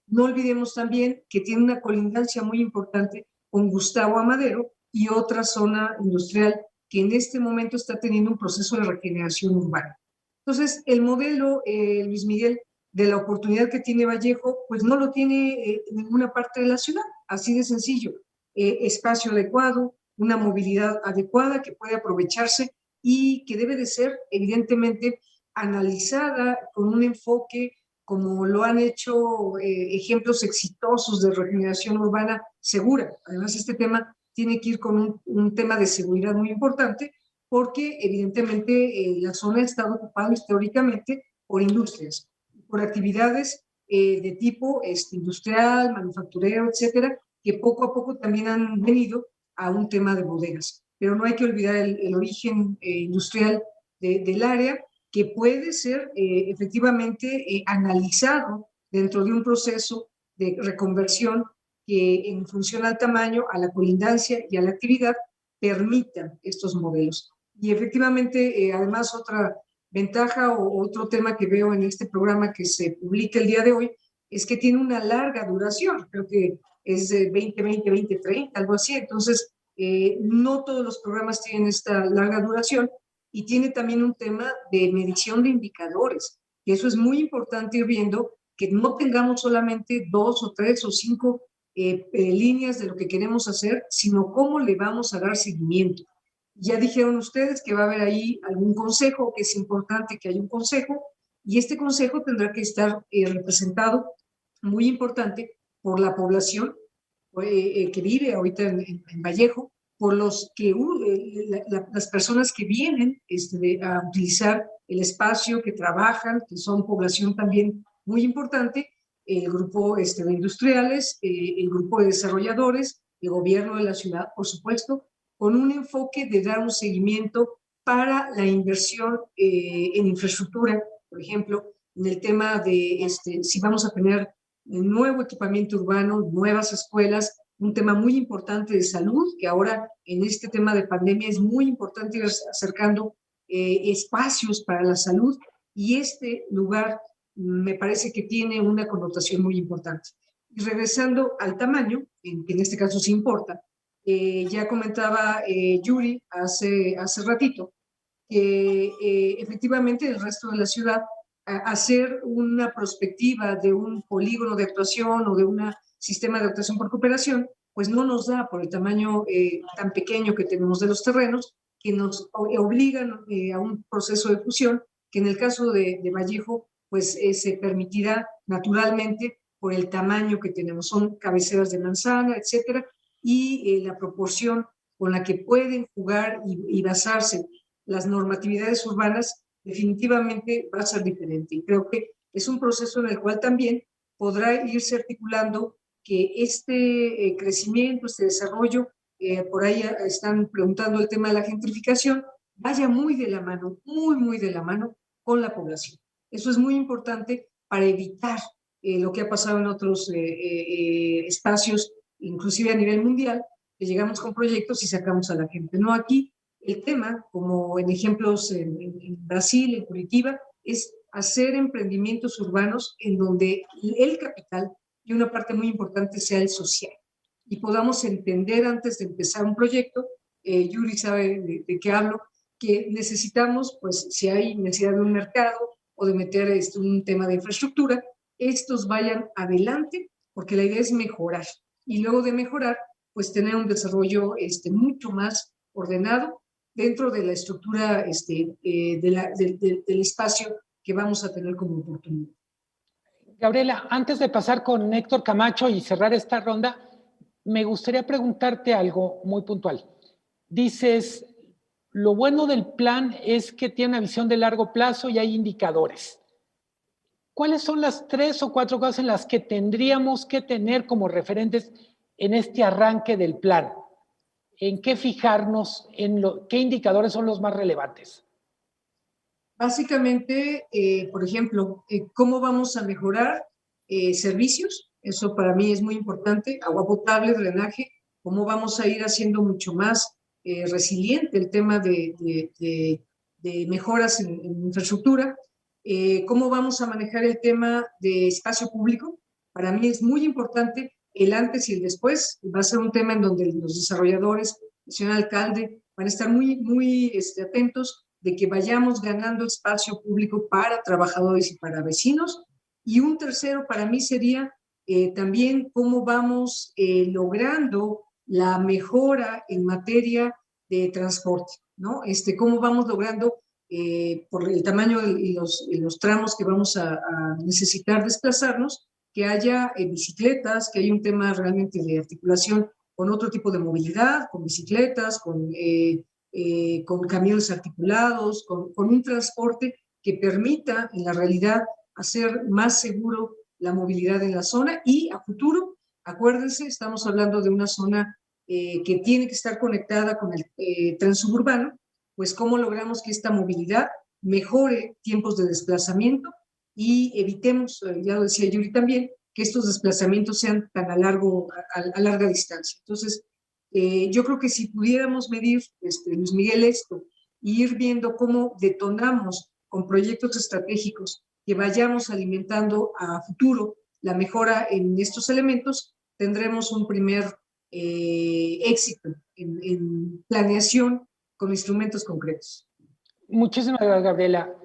No olvidemos también que tiene una colindancia muy importante con Gustavo Amadero y otra zona industrial que en este momento está teniendo un proceso de regeneración urbana. Entonces, el modelo, Luis Miguel, de la oportunidad que tiene Vallejo, pues no lo tiene en ninguna parte de la ciudad, así de sencillo. Espacio adecuado, una movilidad adecuada que puede aprovecharse y que debe de ser, evidentemente, analizada con un enfoque como lo han hecho ejemplos exitosos de regeneración urbana segura. Además, este tema tiene que ir con un tema de seguridad muy importante, porque evidentemente la zona ha estado ocupada históricamente por industrias, por actividades de tipo industrial, manufacturero, etcétera, que poco a poco también han venido a un tema de bodegas. Pero no hay que olvidar el origen industrial del área, que puede ser efectivamente analizado dentro de un proceso de reconversión que en función al tamaño, a la colindancia y a la actividad permitan estos modelos. Y efectivamente, además, otra ventaja o otro tema que veo en este programa que se publica el día de hoy es que tiene una larga duración, creo que es 2020, 2030, algo así. Entonces, no todos los programas tienen esta larga duración, y tiene también un tema de medición de indicadores, y eso es muy importante ir viendo, que no tengamos solamente 2 o 3 o 5 líneas de lo que queremos hacer, sino cómo le vamos a dar seguimiento. Ya dijeron ustedes que va a haber ahí algún consejo, que es importante que haya un consejo, y este consejo tendrá que estar representado, muy importante, por la población que vive ahorita en Vallejo, por los que las personas que vienen a utilizar el espacio, que trabajan, que son población también muy importante, el grupo de industriales, el grupo de desarrolladores, el gobierno de la ciudad, por supuesto, con un enfoque de dar un seguimiento para la inversión en infraestructura, por ejemplo, en el tema de si vamos a tener un nuevo equipamiento urbano, nuevas escuelas, un tema muy importante de salud, que ahora en este tema de pandemia es muy importante ir acercando espacios para la salud, y este lugar me parece que tiene una connotación muy importante. Y regresando al tamaño, que en este caso sí importa, ya comentaba Yuri hace ratito, que efectivamente el resto de la ciudad, hacer una perspectiva de un polígono de actuación o de un sistema de actuación por cooperación, pues no nos da, por el tamaño tan pequeño que tenemos de los terrenos, que nos obligan a un proceso de fusión, que en el caso de Vallejo, pues se permitirá naturalmente por el tamaño que tenemos. Son cabeceras de manzana, etcétera, y la proporción con la que pueden jugar y basarse las normatividades urbanas definitivamente va a ser diferente. Y creo que es un proceso en el cual también podrá irse articulando que este crecimiento, este desarrollo, por ahí están preguntando el tema de la gentrificación, vaya muy de la mano, muy de la mano con la población. Eso es muy importante para evitar lo que ha pasado en otros espacios, inclusive a nivel mundial, que llegamos con proyectos y sacamos a la gente. No, aquí el tema, como en ejemplos en Brasil, en Curitiba, es hacer emprendimientos urbanos en donde el capital y una parte muy importante sea el social, y podamos entender antes de empezar un proyecto, Yuri sabe de qué hablo, que necesitamos, pues si hay necesidad de un mercado o de meter un tema de infraestructura, estos vayan adelante, porque la idea es mejorar, y luego de mejorar, pues tener un desarrollo mucho más ordenado dentro de la estructura del espacio que vamos a tener como oportunidad. Gabriela, antes de pasar con Héctor Camacho y cerrar esta ronda, me gustaría preguntarte algo muy puntual. Dices, lo bueno del plan es que tiene una visión de largo plazo y hay indicadores. ¿Cuáles son las 3 o 4 cosas en las que tendríamos que tener como referentes en este arranque del plan? ¿En qué fijarnos? ¿Qué indicadores son los más relevantes? Básicamente, por ejemplo, ¿cómo vamos a mejorar servicios? Eso para mí es muy importante. Agua potable, drenaje. ¿Cómo vamos a ir haciendo mucho más resiliente el tema de mejoras en infraestructura? ¿Cómo vamos a manejar el tema de espacio público? Para mí es muy importante el antes y el después. Va a ser un tema en donde los desarrolladores, el señor alcalde, van a estar muy atentos de que vayamos ganando espacio público para trabajadores y para vecinos. Y un tercero para mí sería también cómo vamos logrando la mejora en materia de transporte, ¿no? Cómo vamos logrando, por el tamaño y los tramos que vamos a necesitar desplazarnos, que haya bicicletas, que haya un tema realmente de articulación con otro tipo de movilidad, con bicicletas, con camiones articulados, con un transporte que permita en la realidad hacer más seguro la movilidad en la zona. Y a futuro, acuérdense, estamos hablando de una zona que tiene que estar conectada con el tren suburbano, pues cómo logramos que esta movilidad mejore tiempos de desplazamiento y evitemos, ya lo decía Yuri también, que estos desplazamientos sean tan a larga distancia. Entonces, yo creo que si pudiéramos medir, Luis Miguel, esto, y ir viendo cómo detonamos con proyectos estratégicos que vayamos alimentando a futuro la mejora en estos elementos, tendremos un primer éxito en planeación con instrumentos concretos. Muchísimas gracias, Gabriela.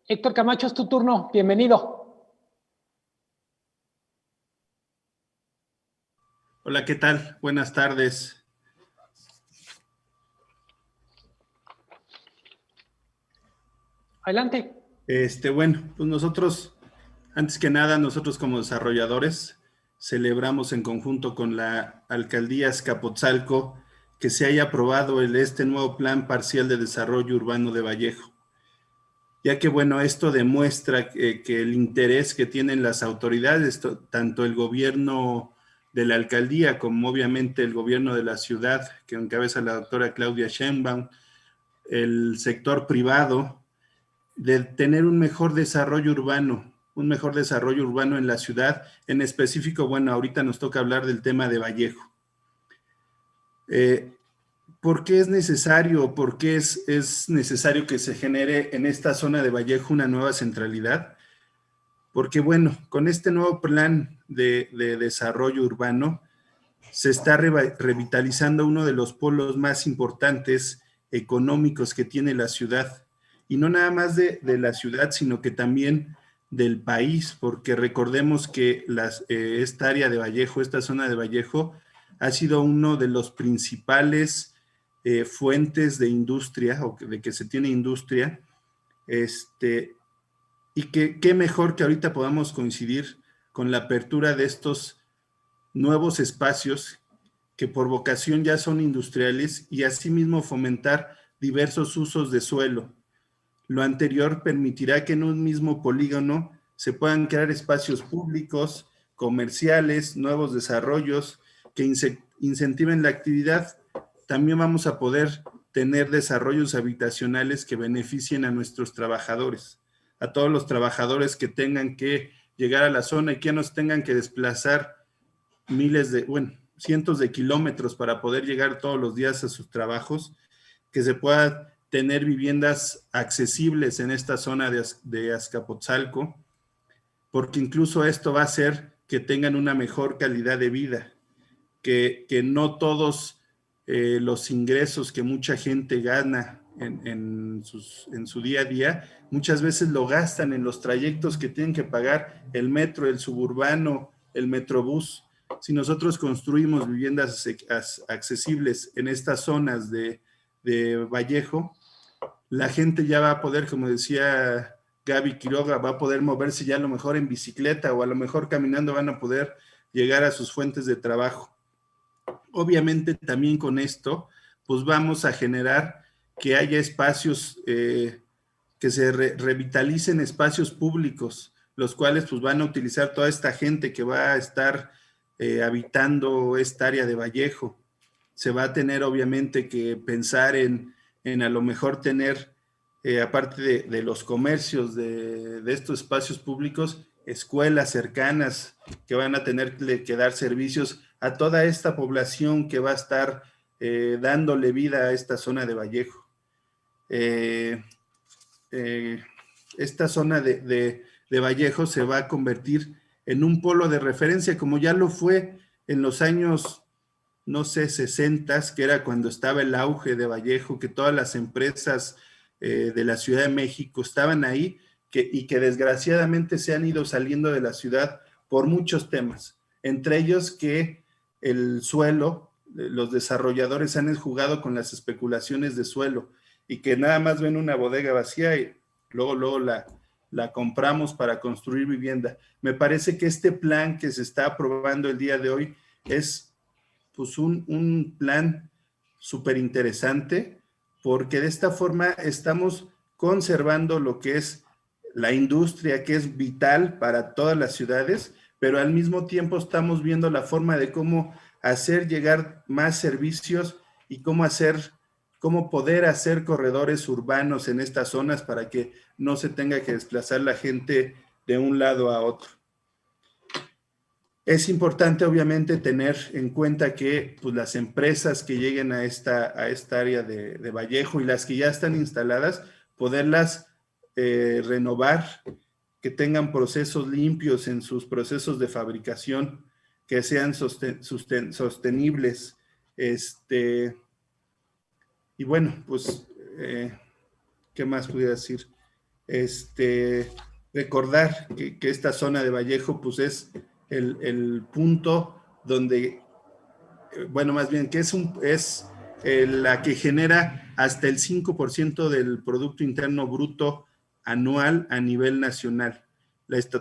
Héctor Camacho, es tu turno. Bienvenido. Hola, ¿qué tal? Buenas tardes. Adelante. Bueno, pues nosotros, antes que nada, nosotros como desarrolladores celebramos en conjunto con la Alcaldía Azcapotzalco que se haya aprobado este nuevo Plan Parcial de Desarrollo Urbano de Vallejo, ya que, bueno, esto demuestra que el interés que tienen las autoridades, tanto el gobierno de la alcaldía como obviamente el gobierno de la ciudad, que encabeza la doctora Claudia Sheinbaum, el sector privado, de tener un mejor desarrollo urbano en la ciudad. En específico, bueno, ahorita nos toca hablar del tema de Vallejo. ¿Por qué es necesario? ¿Por qué es necesario que se genere en esta zona de Vallejo una nueva centralidad? Porque, bueno, con este nuevo plan de desarrollo urbano se está revitalizando uno de los polos más importantes económicos que tiene la ciudad. Y no nada más de la ciudad, sino que también del país, porque recordemos que esta área de Vallejo, esta zona de Vallejo, ha sido uno de los principales fuentes de industria, o de que se tiene industria, y que qué mejor que ahorita podamos coincidir con la apertura de estos nuevos espacios que por vocación ya son industriales y asimismo fomentar diversos usos de suelo. Lo anterior permitirá que en un mismo polígono se puedan crear espacios públicos, comerciales, nuevos desarrollos que incentiven la actividad. También vamos a poder tener desarrollos habitacionales que beneficien a nuestros trabajadores, a todos los trabajadores que tengan que llegar a la zona y que nos tengan que desplazar cientos de kilómetros para poder llegar todos los días a sus trabajos, que se pueda tener viviendas accesibles en esta zona de Azcapotzalco, porque incluso esto va a hacer que tengan una mejor calidad de vida, que no todos los ingresos que mucha gente gana en su día a día, muchas veces lo gastan en los trayectos que tienen que pagar el metro, el suburbano, el metrobús. Si nosotros construimos viviendas accesibles en estas zonas de Vallejo, la gente ya va a poder, como decía Gaby Quiroga, va a poder moverse ya a lo mejor en bicicleta o a lo mejor caminando, van a poder llegar a sus fuentes de trabajo. Obviamente también con esto, pues vamos a generar que haya espacios, que se revitalicen espacios públicos, los cuales pues van a utilizar toda esta gente que va a estar habitando esta área de Vallejo. Se va a tener obviamente que pensar en a lo mejor tener, aparte de los comercios de estos espacios públicos, escuelas cercanas que van a tener que dar servicios a toda esta población que va a estar dándole vida a esta zona de Vallejo. Esta zona de Vallejo se va a convertir en un polo de referencia, como ya lo fue en los años, no sé, 60, que era cuando estaba el auge de Vallejo, que todas las empresas de la Ciudad de México estaban ahí, y que desgraciadamente se han ido saliendo de la ciudad por muchos temas, entre ellos que el suelo, los desarrolladores han jugado con las especulaciones de suelo, y que nada más ven una bodega vacía y luego la compramos para construir vivienda. Me parece que este plan que se está aprobando el día de hoy es pues un plan súper interesante, porque de esta forma estamos conservando lo que es la industria, que es vital para todas las ciudades, pero al mismo tiempo estamos viendo la forma de cómo hacer llegar más servicios y cómo poder hacer corredores urbanos en estas zonas para que no se tenga que desplazar la gente de un lado a otro. Es importante, obviamente, tener en cuenta que pues, las empresas que lleguen a esta área de Vallejo y las que ya están instaladas, poderlas renovar, que tengan procesos limpios en sus procesos de fabricación, que sean sostenibles. Y bueno, pues, ¿qué más pudiera decir? Recordar que esta zona de Vallejo, pues es el punto donde, bueno, más bien que es la que genera hasta el 5% del Producto Interno Bruto anual a nivel nacional.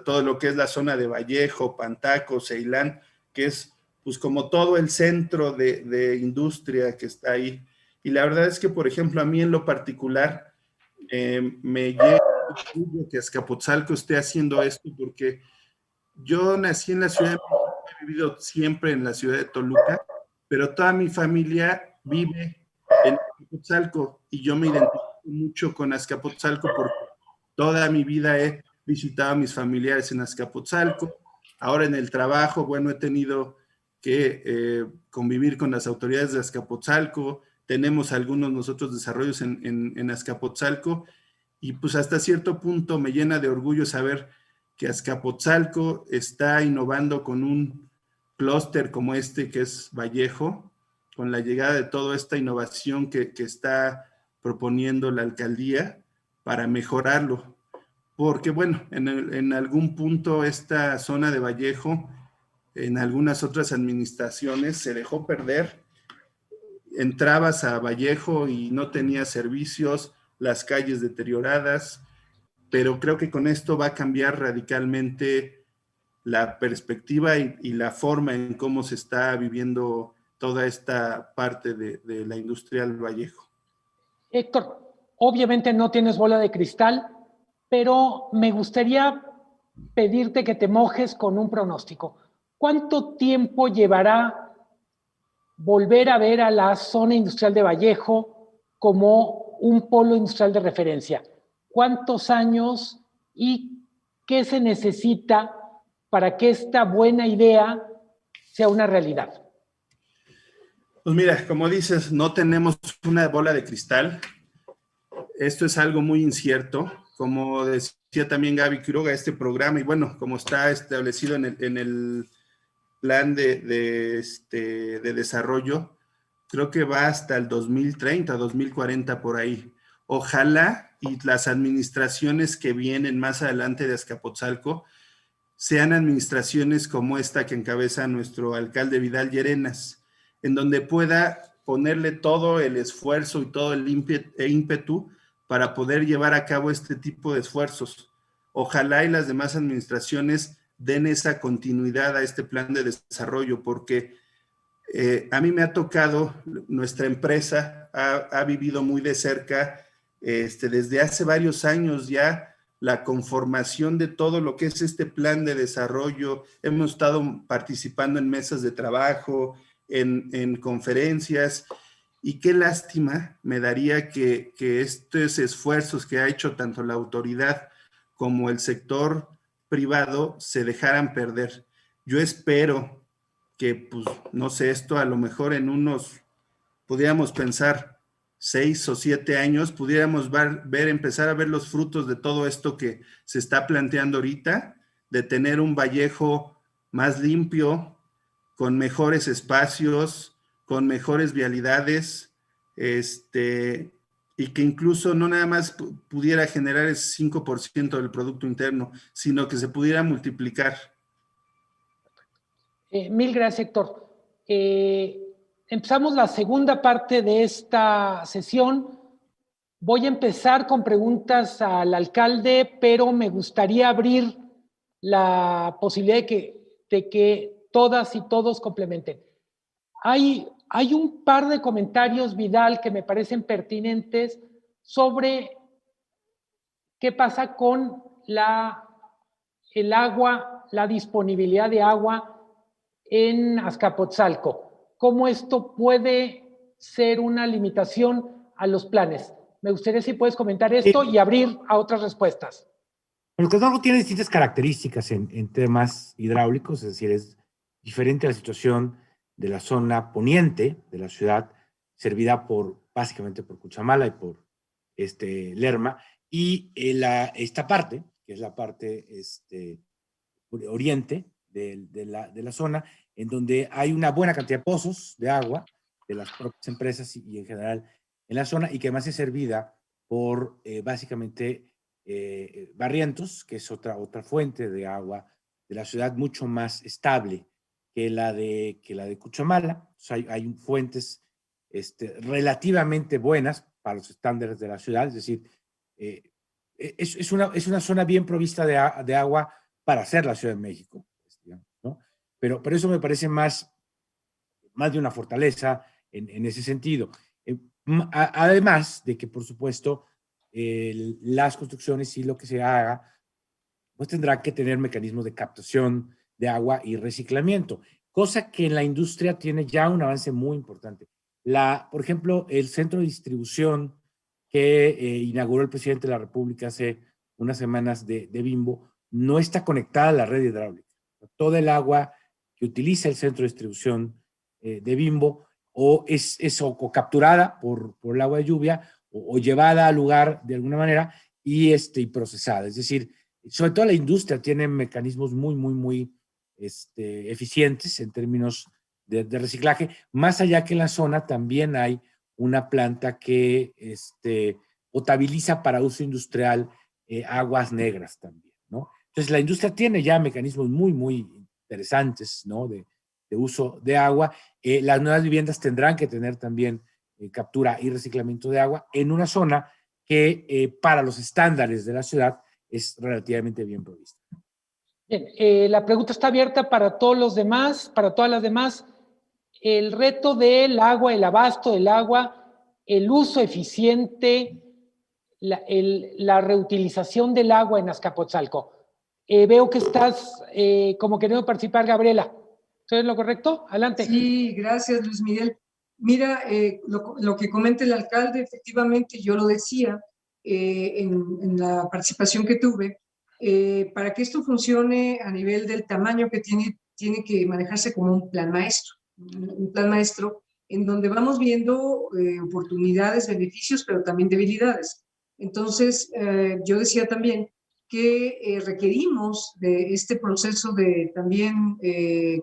Todo lo que es la zona de Vallejo, Pantaco, Ceilán, que es pues como todo el centro de industria que está ahí. Y la verdad es que, por ejemplo, a mí en lo particular me llega que Azcapotzalco esté haciendo esto, porque yo nací en la Ciudad de México, he vivido siempre en la ciudad de Toluca, pero toda mi familia vive en Azcapotzalco y yo me identifico mucho con Azcapotzalco porque toda mi vida he visitado a mis familiares en Azcapotzalco. Ahora en el trabajo, bueno, he tenido que convivir con las autoridades de Azcapotzalco. Tenemos algunos nosotros desarrollos en Azcapotzalco y pues hasta cierto punto me llena de orgullo saber que Azcapotzalco está innovando con un clúster como este que es Vallejo, con la llegada de toda esta innovación que está proponiendo la alcaldía para mejorarlo. Porque bueno, en algún punto esta zona de Vallejo, en algunas otras administraciones se dejó perder. Entrabas a Vallejo y no tenía servicios, las calles deterioradas, pero creo que con esto va a cambiar radicalmente la perspectiva y la forma en cómo se está viviendo toda esta parte de la industria del Vallejo. Héctor, obviamente no tienes bola de cristal, pero me gustaría pedirte que te mojes con un pronóstico. ¿Cuánto tiempo llevará volver a ver a la zona industrial de Vallejo como un polo industrial de referencia? ¿Cuántos años y qué se necesita para que esta buena idea sea una realidad? Pues mira, como dices, no tenemos una bola de cristal. Esto es algo muy incierto. Como decía también Gaby Quiroga, este programa, y bueno, como está establecido en el plan de desarrollo, creo que va hasta el 2030, 2040 por ahí. Ojalá y las administraciones que vienen más adelante de Azcapotzalco sean administraciones como esta que encabeza nuestro alcalde Vidal Llerenas, en donde pueda ponerle todo el esfuerzo y todo el ímpetu para poder llevar a cabo este tipo de esfuerzos. Ojalá y las demás administraciones den esa continuidad a este plan de desarrollo, porque a mí me ha tocado, nuestra empresa ha vivido muy de cerca desde hace varios años ya la conformación de todo lo que es este plan de desarrollo. Hemos estado participando en mesas de trabajo, en conferencias, y qué lástima me daría que estos esfuerzos que ha hecho tanto la autoridad como el sector privado se dejaran perder. Yo espero que, pues, no sé, esto a lo mejor en unos, pudiéramos pensar, 6 o 7 años, pudiéramos empezar a ver los frutos de todo esto que se está planteando ahorita, de tener un Vallejo más limpio, con mejores espacios, con mejores vialidades, y que incluso no nada más pudiera generar ese 5% del Producto Interno, sino que se pudiera multiplicar. Mil gracias, Héctor. Empezamos la segunda parte de esta sesión. Voy a empezar con preguntas al alcalde, pero me gustaría abrir la posibilidad de que todas y todos complementen. Hay un par de comentarios, Vidal, que me parecen pertinentes sobre qué pasa con el agua, la disponibilidad de agua en Azcapotzalco. cómo esto puede ser una limitación a los planes. Me gustaría si puedes comentar esto y abrir a otras respuestas. Bueno, Quetzalco tiene distintas características en temas hidráulicos, es decir, es diferente a la situación de la zona poniente de la ciudad, servida básicamente por Cuchamala y por Lerma, y esta parte, que es la parte oriente de la zona, en donde hay una buena cantidad de pozos de agua de las propias empresas y en general en la zona, y que además es servida por básicamente Barrientos, que es otra fuente de agua de la ciudad mucho más estable que la de Cuchamala. O sea, hay fuentes relativamente buenas para los estándares de la ciudad, es decir, es una zona bien provista de agua para hacer la Ciudad de México, digamos, ¿no? Pero eso me parece más de una fortaleza en ese sentido. Además de que, por supuesto, las construcciones y lo que se haga, pues tendrá que tener mecanismos de captación de agua y reciclamiento, cosa que en la industria tiene ya un avance muy importante. Por ejemplo, el centro de distribución que inauguró el presidente de la República hace unas semanas de Bimbo, no está conectada a la red hidráulica. Todo el agua que utiliza el centro de distribución de Bimbo o es capturada por el agua de lluvia o llevada al lugar de alguna manera y procesada. Es decir, sobre todo la industria tiene mecanismos muy eficientes en términos de reciclaje. Más allá que en la zona también hay una planta que potabiliza para uso industrial aguas negras también, ¿no? Entonces la industria tiene ya mecanismos muy interesantes, ¿no? de uso de agua. Las nuevas viviendas tendrán que tener también captura y reciclamiento de agua en una zona que para los estándares de la ciudad es relativamente bien provista. Bien, la pregunta está abierta para todos los demás, para todas las demás. El reto del agua, el abasto del agua, el uso eficiente, la reutilización del agua en Azcapotzalco. Veo que estás como queriendo participar, Gabriela. ¿Eso es lo correcto? Adelante. Sí, gracias, Luis Miguel. Mira, lo que comenta el alcalde, efectivamente, yo lo decía en la participación que tuve, para que esto funcione a nivel del tamaño que tiene que manejarse como un plan maestro en donde vamos viendo oportunidades, beneficios, pero también debilidades. Entonces, yo decía también que requerimos de este proceso de también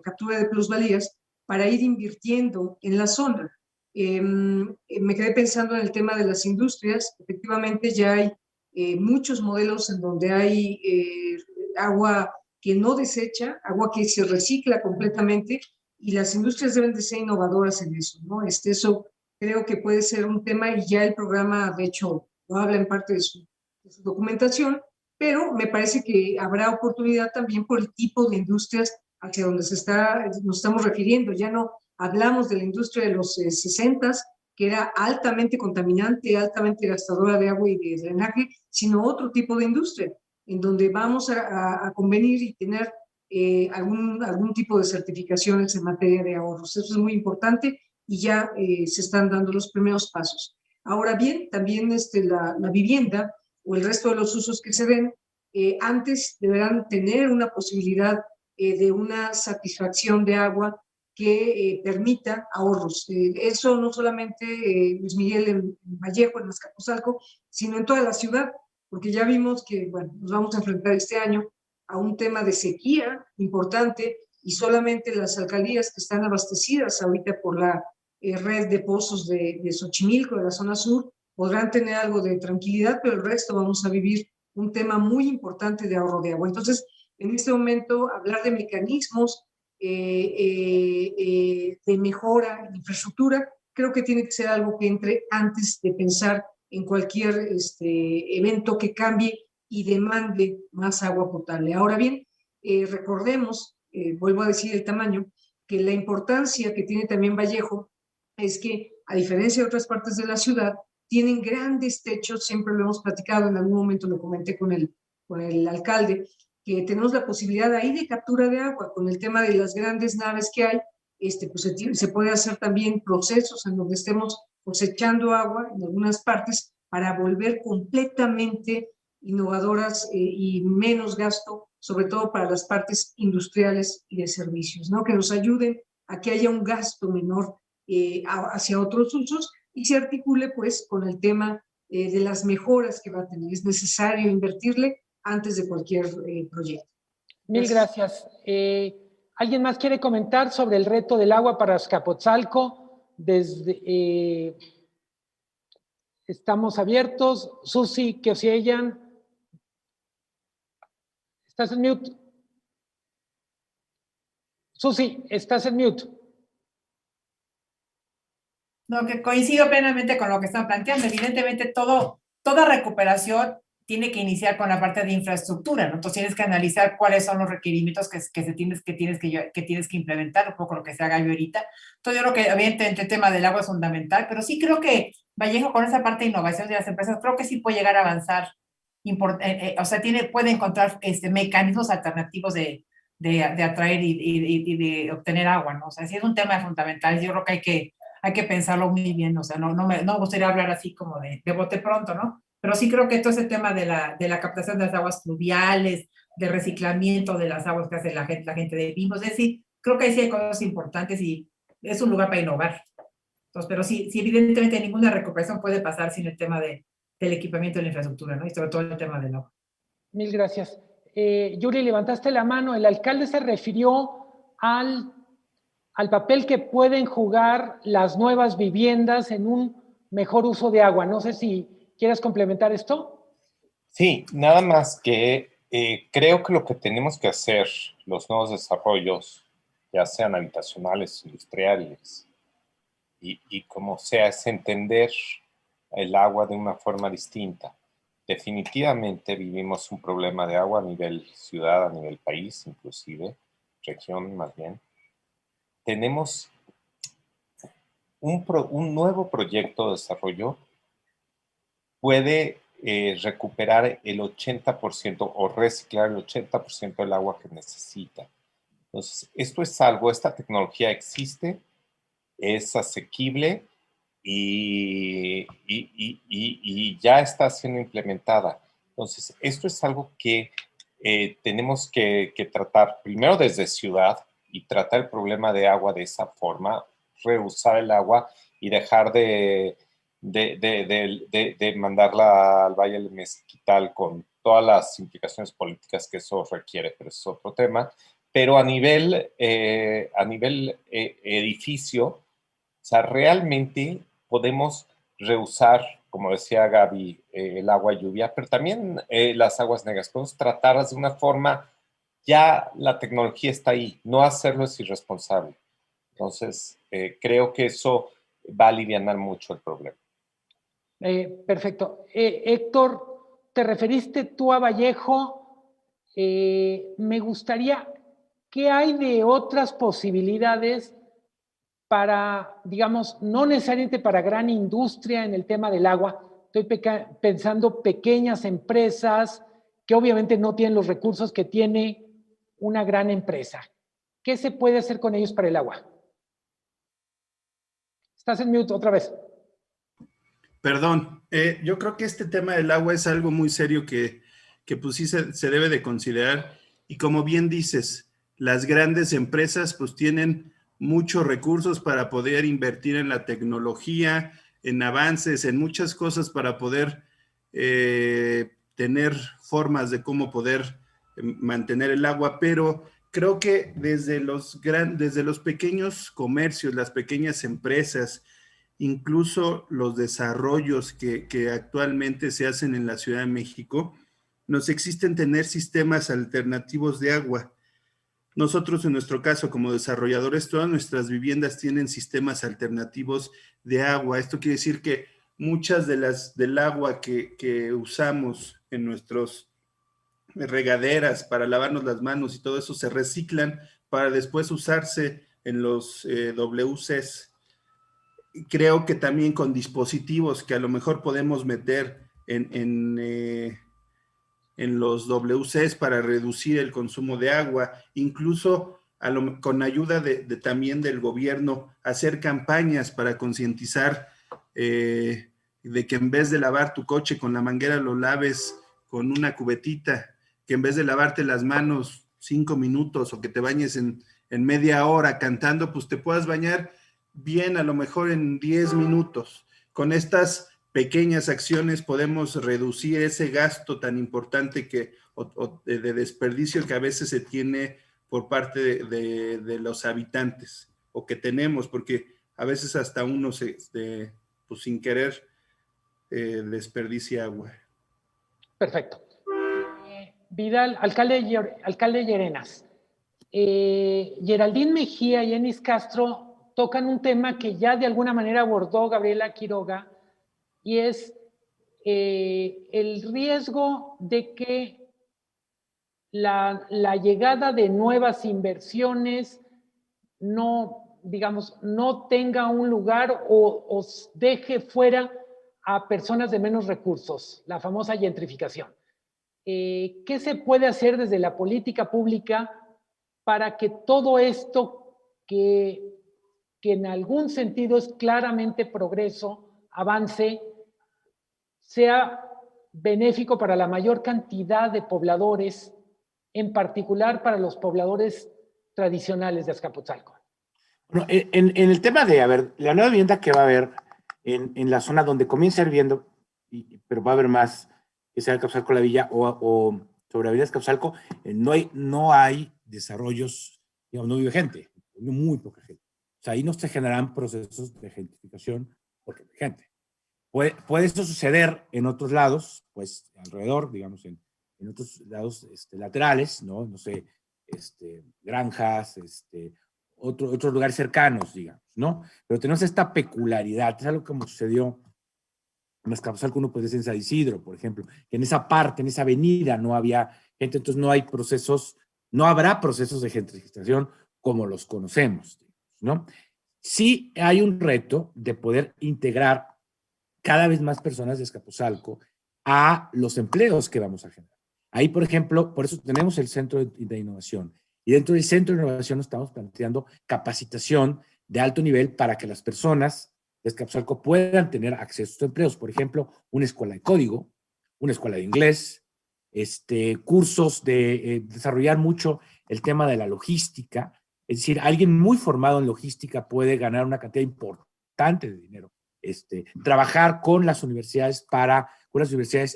captura de plusvalías para ir invirtiendo en la zona. Me quedé pensando en el tema de las industrias. Efectivamente, ya hay muchos modelos en donde hay agua que no desecha, agua que se recicla completamente, y las industrias deben de ser innovadoras en eso, ¿no? Eso creo que puede ser un tema, y ya el programa, de hecho, lo habla en parte de su documentación, pero me parece que habrá oportunidad también por el tipo de industrias hacia donde nos estamos refiriendo. Ya no hablamos de la industria de los 60s, que era altamente contaminante, altamente gastadora de agua y de drenaje, sino otro tipo de industria, en donde vamos a convenir y tener algún tipo de certificaciones en materia de ahorros. Eso es muy importante y ya se están dando los primeros pasos. Ahora bien, también la vivienda o el resto de los usos que se den, antes deberán tener una posibilidad de una satisfacción de agua que permita ahorros. Eso no solamente, Luis Miguel, en Vallejo, en Azcapotzalco, sino en toda la ciudad, porque ya vimos que, bueno, nos vamos a enfrentar este año a un tema de sequía importante, y solamente las alcaldías que están abastecidas ahorita por la red de pozos de Xochimilco, de la zona sur, podrán tener algo de tranquilidad, pero el resto vamos a vivir un tema muy importante de ahorro de agua. Entonces, en este momento, hablar de mecanismos de mejora en infraestructura, creo que tiene que ser algo que entre antes de pensar en cualquier evento que cambie y demande más agua potable. Ahora bien, recordemos, vuelvo a decir el tamaño, que la importancia que tiene también Vallejo es que, a diferencia de otras partes de la ciudad, tienen grandes techos. Siempre lo hemos platicado, en algún momento lo comenté con el alcalde, que tenemos la posibilidad ahí de captura de agua con el tema de las grandes naves que hay, pues se puede hacer también procesos en donde estemos cosechando agua en algunas partes para volver completamente innovadoras y menos gasto, sobre todo para las partes industriales y de servicios, ¿no? Que nos ayuden a que haya un gasto menor hacia otros usos y se articule pues con el tema de las mejoras que va a tener. Es necesario invertirle antes de cualquier proyecto. Mil gracias. ¿Alguien más quiere comentar sobre el reto del agua para Azcapotzalco? Estamos abiertos. Susi, que os oyen. ¿Estás en mute? Susi, estás en mute. No, que coincido plenamente con lo que están planteando. Evidentemente, toda recuperación tiene que iniciar con la parte de infraestructura, ¿no? Entonces tienes que analizar cuáles son los requerimientos que tienes que implementar, un poco lo que se haga yo ahorita. Entonces yo creo que evidentemente el tema del agua es fundamental, pero sí creo que Vallejo con esa parte de innovación de las empresas, creo que sí puede llegar a avanzar, o sea, puede encontrar mecanismos alternativos de atraer y de obtener agua, ¿no? O sea, sí es un tema fundamental, yo creo que hay que pensarlo muy bien, o sea, no me gustaría hablar así como de bote pronto, ¿no? Pero sí creo que todo ese tema de la captación de las aguas pluviales, de reciclamiento de las aguas que hace la gente de Bimbo, es decir, creo que ahí sí hay cosas importantes y es un lugar para innovar. Entonces, pero sí evidentemente ninguna recuperación puede pasar sin el tema del equipamiento de la infraestructura, ¿no? Y sobre todo el tema del agua. Mil gracias. Yuri, levantaste la mano. El alcalde se refirió al papel que pueden jugar las nuevas viviendas en un mejor uso de agua. No sé si ¿quieres complementar esto? Sí, nada más que creo que lo que tenemos que hacer, los nuevos desarrollos, ya sean habitacionales, industriales, y como sea, es entender el agua de una forma distinta. Definitivamente vivimos un problema de agua a nivel ciudad, a nivel país, inclusive, región más bien. Tenemos un nuevo proyecto de desarrollo puede recuperar el 80% o reciclar el 80% del agua que necesita. Entonces, esta tecnología existe, es asequible y ya está siendo implementada. Entonces, esto es algo que tenemos que tratar primero desde ciudad y tratar el problema de agua de esa forma, reusar el agua y dejar de mandarla al Valle del Mezquital con todas las implicaciones políticas que eso requiere, pero es otro tema. Pero a nivel edificio, o sea, realmente podemos reusar, como decía Gaby, el agua lluvia, pero también las aguas negras. Podemos tratarlas de una forma, ya la tecnología está ahí, no hacerlo es irresponsable. Entonces, creo que eso va a alivianar mucho el problema. Perfecto. Héctor, te referiste tú a Vallejo. Me gustaría, ¿qué hay de otras posibilidades para, digamos, no necesariamente para gran industria en el tema del agua? Estoy pensando pequeñas empresas que obviamente no tienen los recursos que tiene una gran empresa. ¿Qué se puede hacer con ellos para el agua? Estás en mute otra vez. Perdón, yo creo que este tema del agua es algo muy serio que pues sí se debe de considerar. Y como bien dices, las grandes empresas pues tienen muchos recursos para poder invertir en la tecnología, en avances, en muchas cosas para poder tener formas de cómo poder mantener el agua, pero creo que desde los pequeños comercios, las pequeñas empresas, incluso los desarrollos que actualmente se hacen en la Ciudad de México, nos existen tener sistemas alternativos de agua. Nosotros, en nuestro caso, como desarrolladores, todas nuestras viviendas tienen sistemas alternativos de agua. Esto quiere decir que muchas del agua que usamos en nuestras regaderas para lavarnos las manos y todo eso se reciclan para después usarse en los WCs. Creo que también con dispositivos que a lo mejor podemos meter en los WCs para reducir el consumo de agua. Incluso con ayuda también del gobierno, hacer campañas para concientizar de que en vez de lavar tu coche con la manguera lo laves con una cubetita, que en vez de lavarte las manos 5 minutos o que te bañes en media hora cantando, pues te puedas bañar bien a lo mejor en 10 minutos. Con estas pequeñas acciones podemos reducir ese gasto tan importante de desperdicio que a veces se tiene por parte de los habitantes, o que tenemos, porque a veces hasta uno pues sin querer desperdicia agua. Perfecto. Vidal, alcalde Llerenas. Geraldine Mejía y Enis Castro tocan un tema que ya de alguna manera abordó Gabriela Quiroga, y es el riesgo de que la llegada de nuevas inversiones no tenga un lugar o deje fuera a personas de menos recursos, la famosa gentrificación. ¿Qué se puede hacer desde la política pública para que todo esto que en algún sentido es claramente progreso, avance, sea benéfico para la mayor cantidad de pobladores, en particular para los pobladores tradicionales de Azcapotzalco? Bueno, en el tema de, la nueva vivienda que va a haber en la zona donde comienza a ir viendo, pero va a haber más, que sea Azcapotzalco la Villa o sobre Avenida Azcapotzalco, no hay desarrollos, digamos, no vive gente, muy poca gente. O sea, ahí no se generan procesos de gentrificación porque hay gente. Puede esto suceder en otros lados, pues alrededor, digamos, en otros lados laterales, ¿no? No sé, granjas, otros lugares cercanos, digamos, ¿no? Pero tenemos esta peculiaridad, es algo como sucedió en Azcapotzalco, uno puede decir en San Isidro, por ejemplo, que en esa parte, en esa avenida no había gente, entonces no hay procesos, no habrá procesos de gentrificación como los conocemos, ¿no? Sí hay un reto de poder integrar cada vez más personas de Azcapotzalco a los empleos que vamos a generar. Ahí, por ejemplo, por eso tenemos el Centro de Innovación. Y dentro del Centro de Innovación estamos planteando capacitación de alto nivel para que las personas de Azcapotzalco puedan tener acceso a estos empleos. Por ejemplo, una escuela de código, una escuela de inglés, cursos de desarrollar mucho el tema de la logística. Es decir, alguien muy formado en logística puede ganar una cantidad importante de dinero. Trabajar con las universidades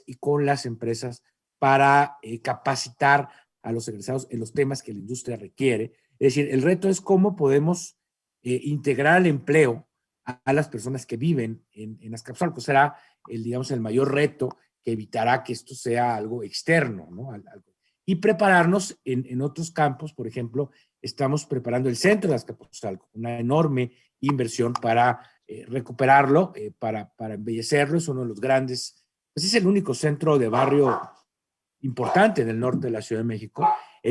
y con las empresas para capacitar a los egresados en los temas que la industria requiere. Es decir, el reto es cómo podemos integrar el empleo a las personas que viven en Azcapotzalco. Será el mayor reto que evitará que esto sea algo externo, ¿no? Y prepararnos en otros campos. Por ejemplo, estamos preparando el centro de Azcapotzalco, una enorme inversión para recuperarlo, para embellecerlo. Es uno de los grandes, pues es el único centro de barrio importante en el norte de la Ciudad de México,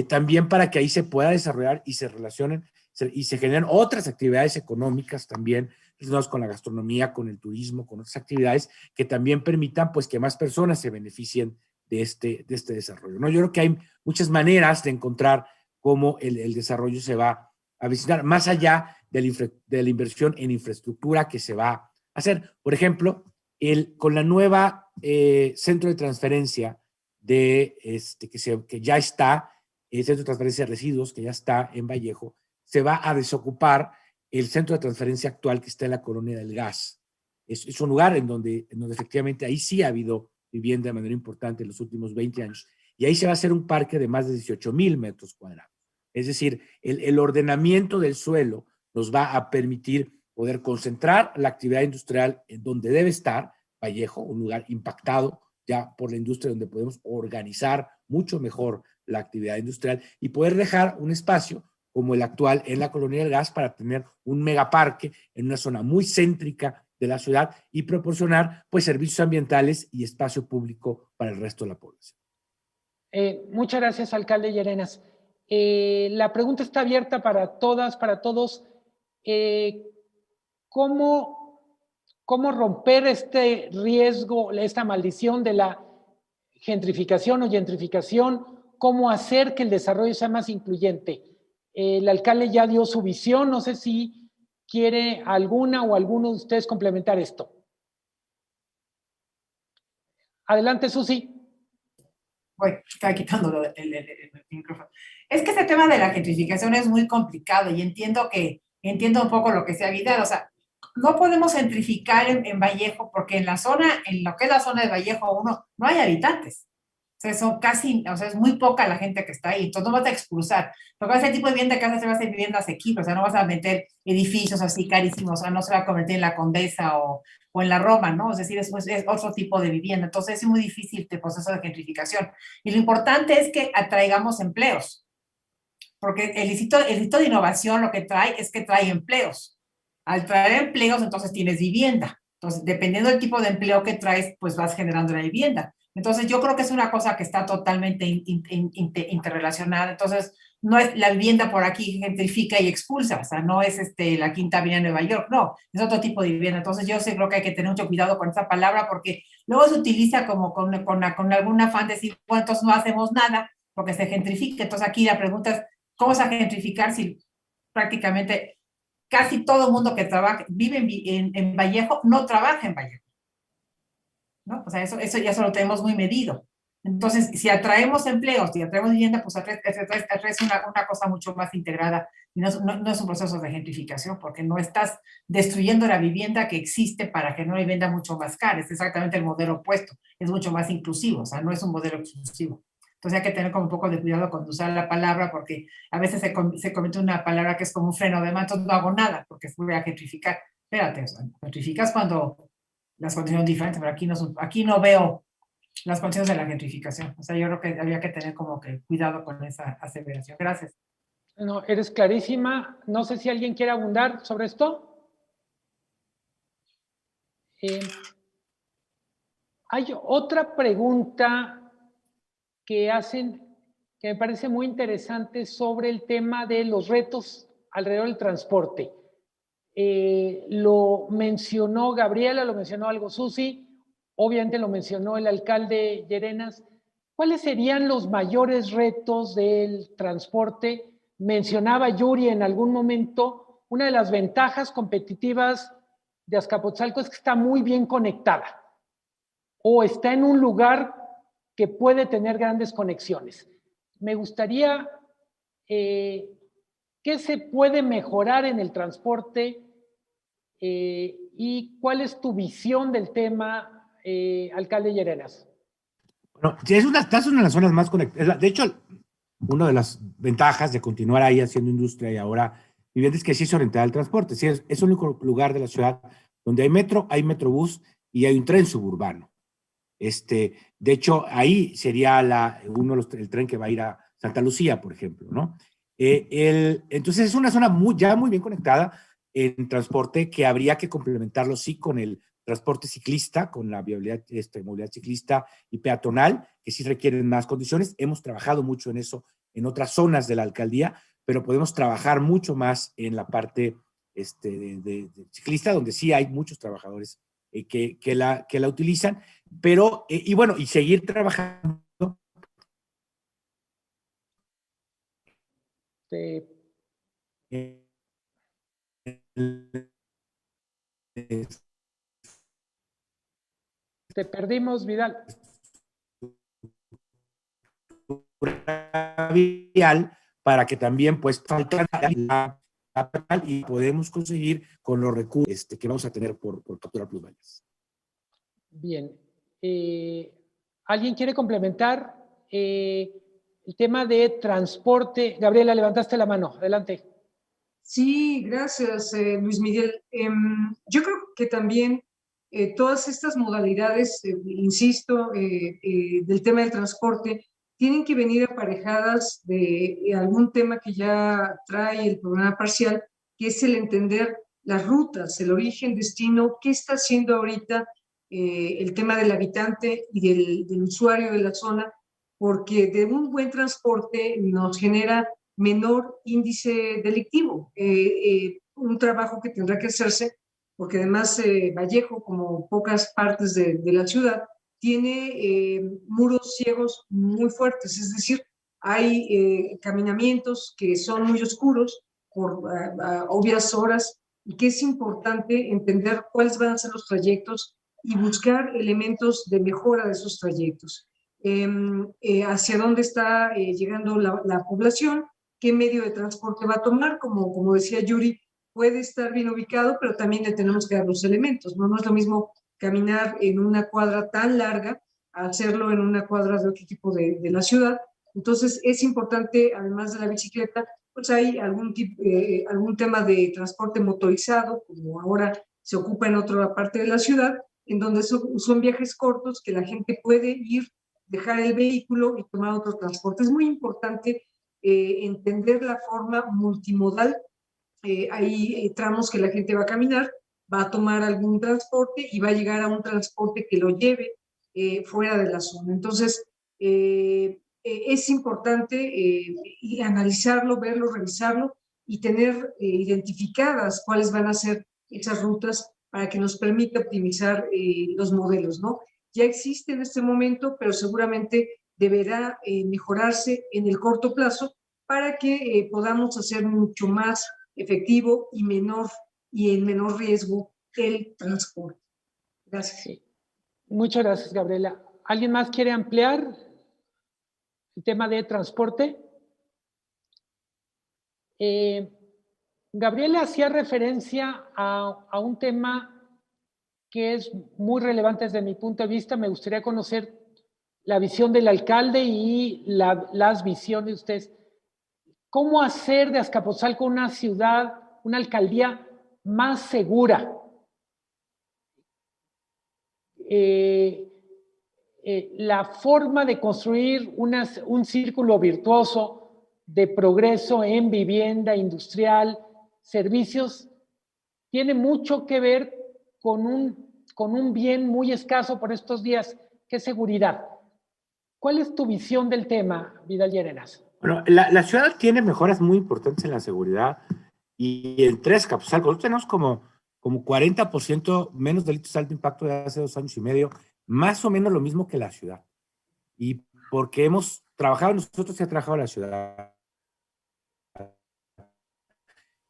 también para que ahí se pueda desarrollar y se relacionen y se generen otras actividades económicas también relacionadas con la gastronomía, con el turismo, con otras actividades que también permitan pues que más personas se beneficien de este desarrollo, ¿no? Yo creo que hay muchas maneras de encontrar cómo el desarrollo se va a visitar, más allá de la inversión en infraestructura que se va a hacer. Por ejemplo, con la nueva centro de transferencia que ya está, el centro de transferencia de residuos que ya está en Vallejo, se va a desocupar el centro de transferencia actual que está en la Colonia del Gas. Es un lugar en donde efectivamente ahí sí ha habido vivienda de manera importante en los últimos 20 años, y ahí se va a hacer un parque de más de 18,000 metros cuadrados. Es decir, el ordenamiento del suelo nos va a permitir poder concentrar la actividad industrial en donde debe estar, Vallejo, un lugar impactado ya por la industria, donde podemos organizar mucho mejor la actividad industrial y poder dejar un espacio como el actual en la Colonia del Gas para tener un megaparque en una zona muy céntrica de la ciudad y proporcionar pues servicios ambientales y espacio público para el resto de la población. Muchas gracias, alcalde Llerenas. La pregunta está abierta para todas, para todos. ¿Cómo romper este riesgo, esta maldición de la gentrificación o gentrificación? ¿Cómo hacer que el desarrollo sea más incluyente? El alcalde ya dio su visión, no sé si quiere alguna o alguno de ustedes complementar esto. Adelante, Susi. Voy, estaba quitando el micrófono. Es que ese tema de la gentrificación es muy complicado y entiendo un poco lo que se ha evitado. O sea, no podemos gentrificar en Vallejo porque en lo que es la zona de Vallejo 1, no hay habitantes. O sea, son casi, o sea, es muy poca la gente que está ahí, entonces no vas a expulsar. Porque ese tipo de vivienda que se va a hacer vivienda asequible, o sea, no vas a meter edificios así carísimos, o sea, no se va a convertir en la Condesa o en la Roma, ¿no? Es decir, es otro tipo de vivienda. Entonces es muy difícil el proceso de gentrificación. Y lo importante es que atraigamos empleos, porque el Instituto de Innovación lo que trae es que trae empleos. Al traer empleos, entonces tienes vivienda. Entonces, dependiendo del tipo de empleo que traes, pues vas generando la vivienda. Entonces, yo creo que es una cosa que está totalmente interrelacionada. Entonces, no es la vivienda por aquí gentrifica y expulsa, o sea, no es la Quinta Avenida de Nueva York, no, es otro tipo de vivienda. Entonces, yo sí creo que hay que tener mucho cuidado con esa palabra porque luego se utiliza como con algún afán de decir, bueno, entonces no hacemos nada porque se gentrifica. Entonces, aquí la pregunta es, ¿cómo se va a gentrificar si prácticamente casi todo el mundo que vive en Vallejo no trabaja en Vallejo? ¿No? O sea, eso ya lo tenemos muy medido. Entonces, si atraemos empleos, si atraemos vivienda, pues atraes una cosa mucho más integrada. Y no es un proceso de gentrificación, porque no estás destruyendo la vivienda que existe para que no hay vivienda mucho más cara. Es exactamente el modelo opuesto. Es mucho más inclusivo, o sea, no es un modelo exclusivo. Entonces hay que tener como un poco de cuidado cuando usar la palabra, porque a veces se comete una palabra que es como un freno de mano, entonces no hago nada, porque voy a gentrificar. Espérate, o sea, gentrificas cuando las condiciones son diferentes, pero aquí no veo las condiciones de la gentrificación. O sea, yo creo que había que tener como que cuidado con esa aseveración. Gracias. No, eres clarísima. No sé si alguien quiere abundar sobre esto. Hay otra pregunta que hacen que me parece muy interesante sobre el tema de los retos alrededor del transporte. Lo mencionó Gabriela, lo mencionó algo Susi, obviamente lo mencionó el alcalde Llerenas. ¿Cuáles serían los mayores retos del transporte? Mencionaba Yuri en algún momento, una de las ventajas competitivas de Azcapotzalco es que está muy bien conectada o está en un lugar que puede tener grandes conexiones. Me gustaría, ¿qué se puede mejorar en el transporte? ¿Y cuál es tu visión del tema, alcalde Llerenas? Bueno, es una de las zonas más conectadas. De hecho, una de las ventajas de continuar ahí haciendo industria y ahora vivienda es que sí es orientada al transporte. Sí, es el único lugar de la ciudad donde hay metro, hay metrobús y hay un tren suburbano. De hecho, ahí sería el tren que va a ir a Santa Lucía, por ejemplo, ¿no? Entonces es una zona ya muy bien conectada en transporte que habría que complementarlo, sí, con el transporte ciclista, con la viabilidad, movilidad ciclista y peatonal, que sí requieren más condiciones. Hemos trabajado mucho en eso en otras zonas de la alcaldía, pero podemos trabajar mucho más en la parte de ciclista, donde sí hay muchos trabajadores que la utilizan, pero, y bueno, y seguir trabajando. Te perdimos, Vidal. Para que también, pues, faltan y podemos conseguir con los recursos que vamos a tener por capturar plusvalías. Bien. ¿Alguien quiere complementar el tema de transporte? Gabriela, levantaste la mano. Adelante. Sí, gracias, Luis Miguel. Yo creo que también todas estas modalidades, insisto, del tema del transporte, tienen que venir aparejadas de algún tema que ya trae el programa parcial, que es el entender las rutas, el origen, destino, qué está haciendo ahorita el tema del habitante y del usuario de la zona, porque de un buen transporte nos genera menor índice delictivo, un trabajo que tendrá que hacerse, porque además Vallejo, como pocas partes de la ciudad, tiene muros ciegos muy fuertes, es decir, Hay caminamientos que son muy oscuros por obvias horas y que es importante entender cuáles van a ser los trayectos y buscar elementos de mejora de esos trayectos. Hacia dónde está llegando la población, qué medio de transporte va a tomar, como decía Yuri, puede estar bien ubicado, pero también le tenemos que dar los elementos, ¿no? No es lo mismo caminar en una cuadra tan larga a hacerlo en una cuadra de otro tipo de la ciudad. Entonces es importante, además de la bicicleta, pues hay algún tema de transporte motorizado, como ahora se ocupa en otra parte de la ciudad, en donde son viajes cortos que la gente puede ir, dejar el vehículo y tomar otro transporte. Es muy importante entender la forma multimodal. Hay tramos que la gente va a caminar, va a tomar algún transporte y va a llegar a un transporte que lo lleve fuera de la zona. Entonces, es importante analizarlo, verlo, revisarlo y tener identificadas cuáles van a ser esas rutas para que nos permita optimizar los modelos, ¿no? Ya existe en este momento, pero seguramente deberá mejorarse en el corto plazo para que podamos hacer mucho más efectivo y en menor riesgo el transporte. Gracias. Sí. Muchas gracias, Gabriela. ¿Alguien más quiere ampliar el tema de transporte? Gabriela hacía referencia a un tema que es muy relevante desde mi punto de vista. Me gustaría conocer la visión del alcalde y las visiones de ustedes. ¿Cómo hacer de Azcapotzalco una ciudad, una alcaldía más segura? La forma de construir un círculo virtuoso de progreso en vivienda, industrial, servicios, tiene mucho que ver con un bien muy escaso por estos días, que es seguridad. ¿Cuál es tu visión del tema, Vidal Llerenas? Bueno, la ciudad tiene mejoras muy importantes en la seguridad y entre Azcapotzalco nosotros tenemos como 40% menos delitos de alto impacto de hace 2 años y medio, más o menos lo mismo que la ciudad. Y porque hemos trabajado, nosotros se ha trabajado la ciudad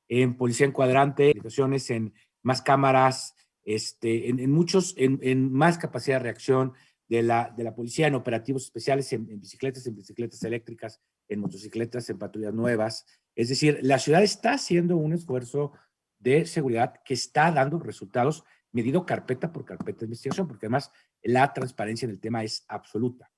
en policía en cuadrante, en más cámaras, en más capacidad de reacción de la policía, en operativos especiales, en bicicletas eléctricas, en motocicletas, en patrullas nuevas. Es decir, la ciudad está haciendo un esfuerzo de seguridad que está dando resultados medido carpeta por carpeta de investigación, porque además la transparencia en el tema es absoluta.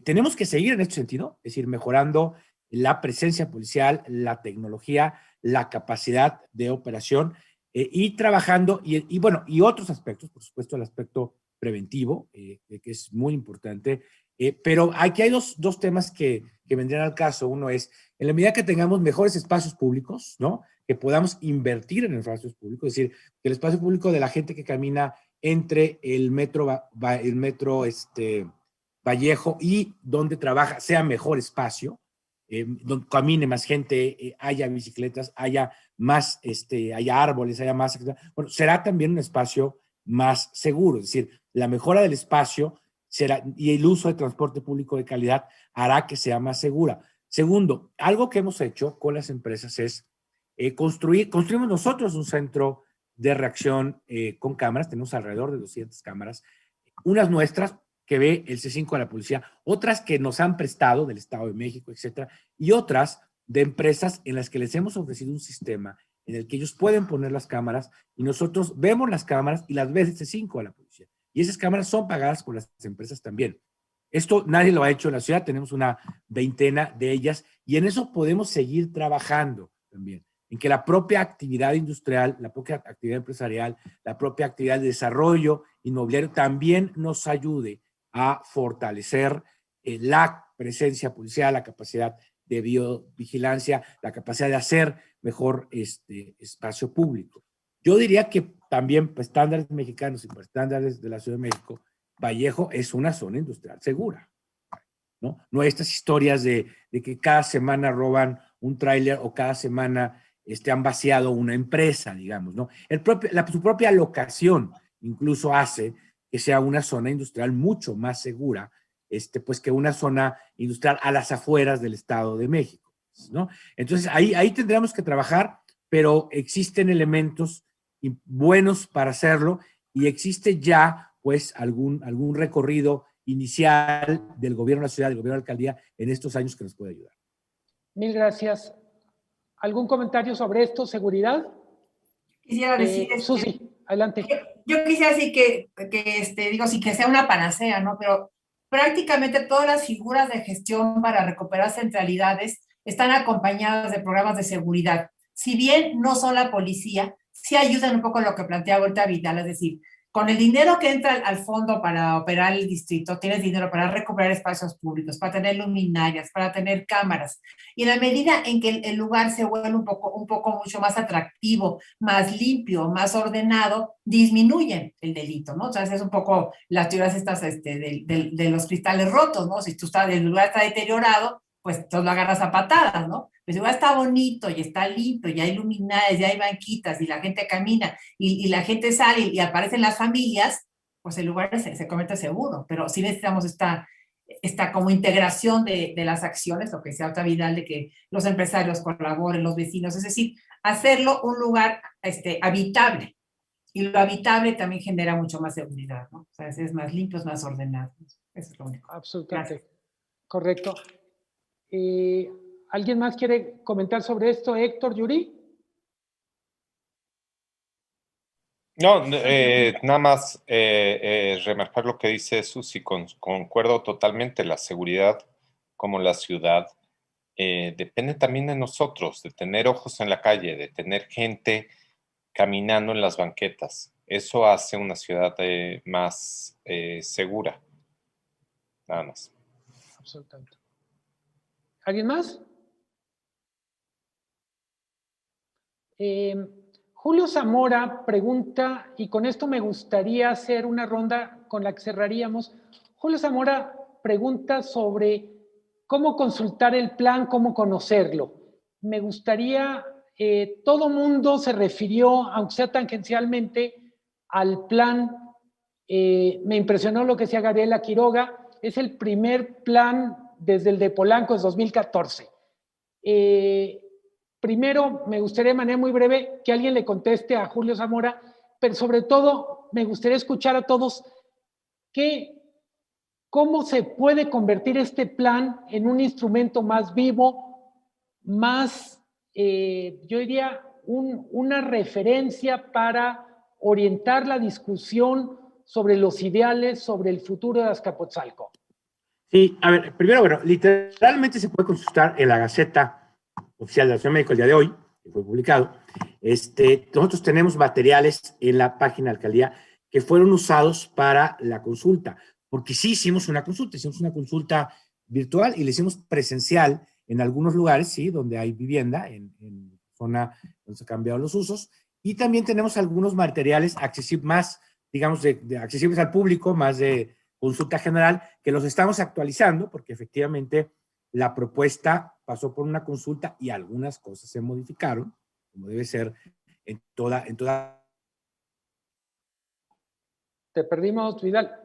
Tenemos que seguir en este sentido, es decir, mejorando la presencia policial, la tecnología, la capacidad de operación y trabajando, y otros aspectos, por supuesto el aspecto preventivo, que es muy importante, pero aquí hay dos temas que vendrían al caso. Uno es, en la medida que tengamos mejores espacios públicos, ¿no?, que podamos invertir en espacios públicos, es decir, que el espacio público de la gente que camina entre el metro Vallejo y donde trabaja sea mejor espacio, donde camine más gente, haya bicicletas, haya más, haya árboles, haya más, bueno, será también un espacio más seguro. Es decir, la mejora del espacio será, y el uso de transporte público de calidad hará que sea más segura. Segundo, algo que hemos hecho con las empresas es construimos nosotros un centro de reacción con cámaras. Tenemos alrededor de 200 cámaras, unas nuestras que ve el C5 de la policía, otras que nos han prestado del Estado de México, etcétera, y otras de empresas en las que les hemos ofrecido un sistema en el que ellos pueden poner las cámaras y nosotros vemos las cámaras y las ve el C5 de la policía. Y esas cámaras son pagadas por las empresas también. Esto nadie lo ha hecho en la ciudad, tenemos una 20 de ellas y en eso podemos seguir trabajando también, en que la propia actividad industrial, la propia actividad empresarial, la propia actividad de desarrollo inmobiliario también nos ayude a fortalecer la presencia policial, la capacidad de biovigilancia, la capacidad de hacer mejor espacio público. Yo diría que también por estándares mexicanos y por estándares de la Ciudad de México, Vallejo es una zona industrial segura, ¿no? No hay estas historias de que cada semana roban un tráiler o cada semana han vaciado una empresa, digamos, ¿no? Su propia locación incluso hace que sea una zona industrial mucho más segura pues que una zona industrial a las afueras del Estado de México, ¿no? Entonces, ahí tendríamos que trabajar, pero existen elementos buenos para hacerlo y existe ya, pues, algún recorrido inicial del gobierno de la ciudad, del gobierno de la alcaldía en estos años que nos puede ayudar. Mil gracias. ¿Algún comentario sobre esto, seguridad? Quisiera decir... Susi, adelante. Yo quisiera decir digo, sí que sea una panacea, ¿no? Pero prácticamente todas las figuras de gestión para recuperar centralidades están acompañadas de programas de seguridad. Si bien no son la policía, sí ayudan un poco en lo que planteaba ahorita Vidal, es decir, con el dinero que entra al fondo para operar el distrito, tienes dinero para recuperar espacios públicos, para tener luminarias, para tener cámaras. Y en la medida en que el lugar se vuelve un poco mucho más atractivo, más limpio, más ordenado, disminuyen el delito, ¿no? O sea, es un poco las teorías estas de los cristales rotos, ¿no? Si el lugar está deteriorado, pues tú lo agarras a patadas, ¿no? Pues igual está bonito y está limpio, y hay luminarias, ya hay banquitas, y la gente camina, y la gente sale, y aparecen las familias, pues el lugar se convierte seguro. Pero sí necesitamos esta como integración de las acciones, lo que decía otra Vidal, de que los empresarios colaboren, los vecinos, es decir, hacerlo un lugar habitable. Y lo habitable también genera mucho más seguridad, ¿no? O sea, es más limpio, es más ordenado. Eso es lo único. Absolutamente. Gracias. Correcto. ¿Alguien más quiere comentar sobre esto? Héctor, Yuri. No, nada más remarcar lo que dice Susi, concuerdo totalmente. La seguridad como la ciudad depende también de nosotros, de tener ojos en la calle, de tener gente caminando en las banquetas. Eso hace una ciudad más segura. Nada más. Absolutamente. ¿Alguien más? Julio Zamora pregunta, y con esto me gustaría hacer una ronda con la que cerraríamos. Julio Zamora pregunta sobre cómo consultar el plan, cómo conocerlo. Me gustaría, todo mundo se refirió, aunque sea tangencialmente, al plan. Me impresionó lo que decía Gabriela Quiroga, es el primer plan desde el de Polanco, es 2014. Primero, me gustaría de manera muy breve que alguien le conteste a Julio Zamora, pero sobre todo me gustaría escuchar a todos cómo se puede convertir este plan en un instrumento más vivo, más, yo diría, una referencia para orientar la discusión sobre los ideales, sobre el futuro de Azcapotzalco. Sí, a ver, primero, bueno, literalmente se puede consultar en la Gaceta Oficial de la Ciudad de México el día de hoy, que fue publicado. Nosotros tenemos materiales en la página de la alcaldía que fueron usados para la consulta, porque sí hicimos una consulta virtual y la hicimos presencial en algunos lugares, sí, donde hay vivienda, en zona donde se han cambiado los usos, y también tenemos algunos materiales accesibles, más, digamos, accesibles al público, más de consulta general, que los estamos actualizando, porque efectivamente la propuesta pasó por una consulta y algunas cosas se modificaron, como debe ser en toda... Te perdimos, Vidal.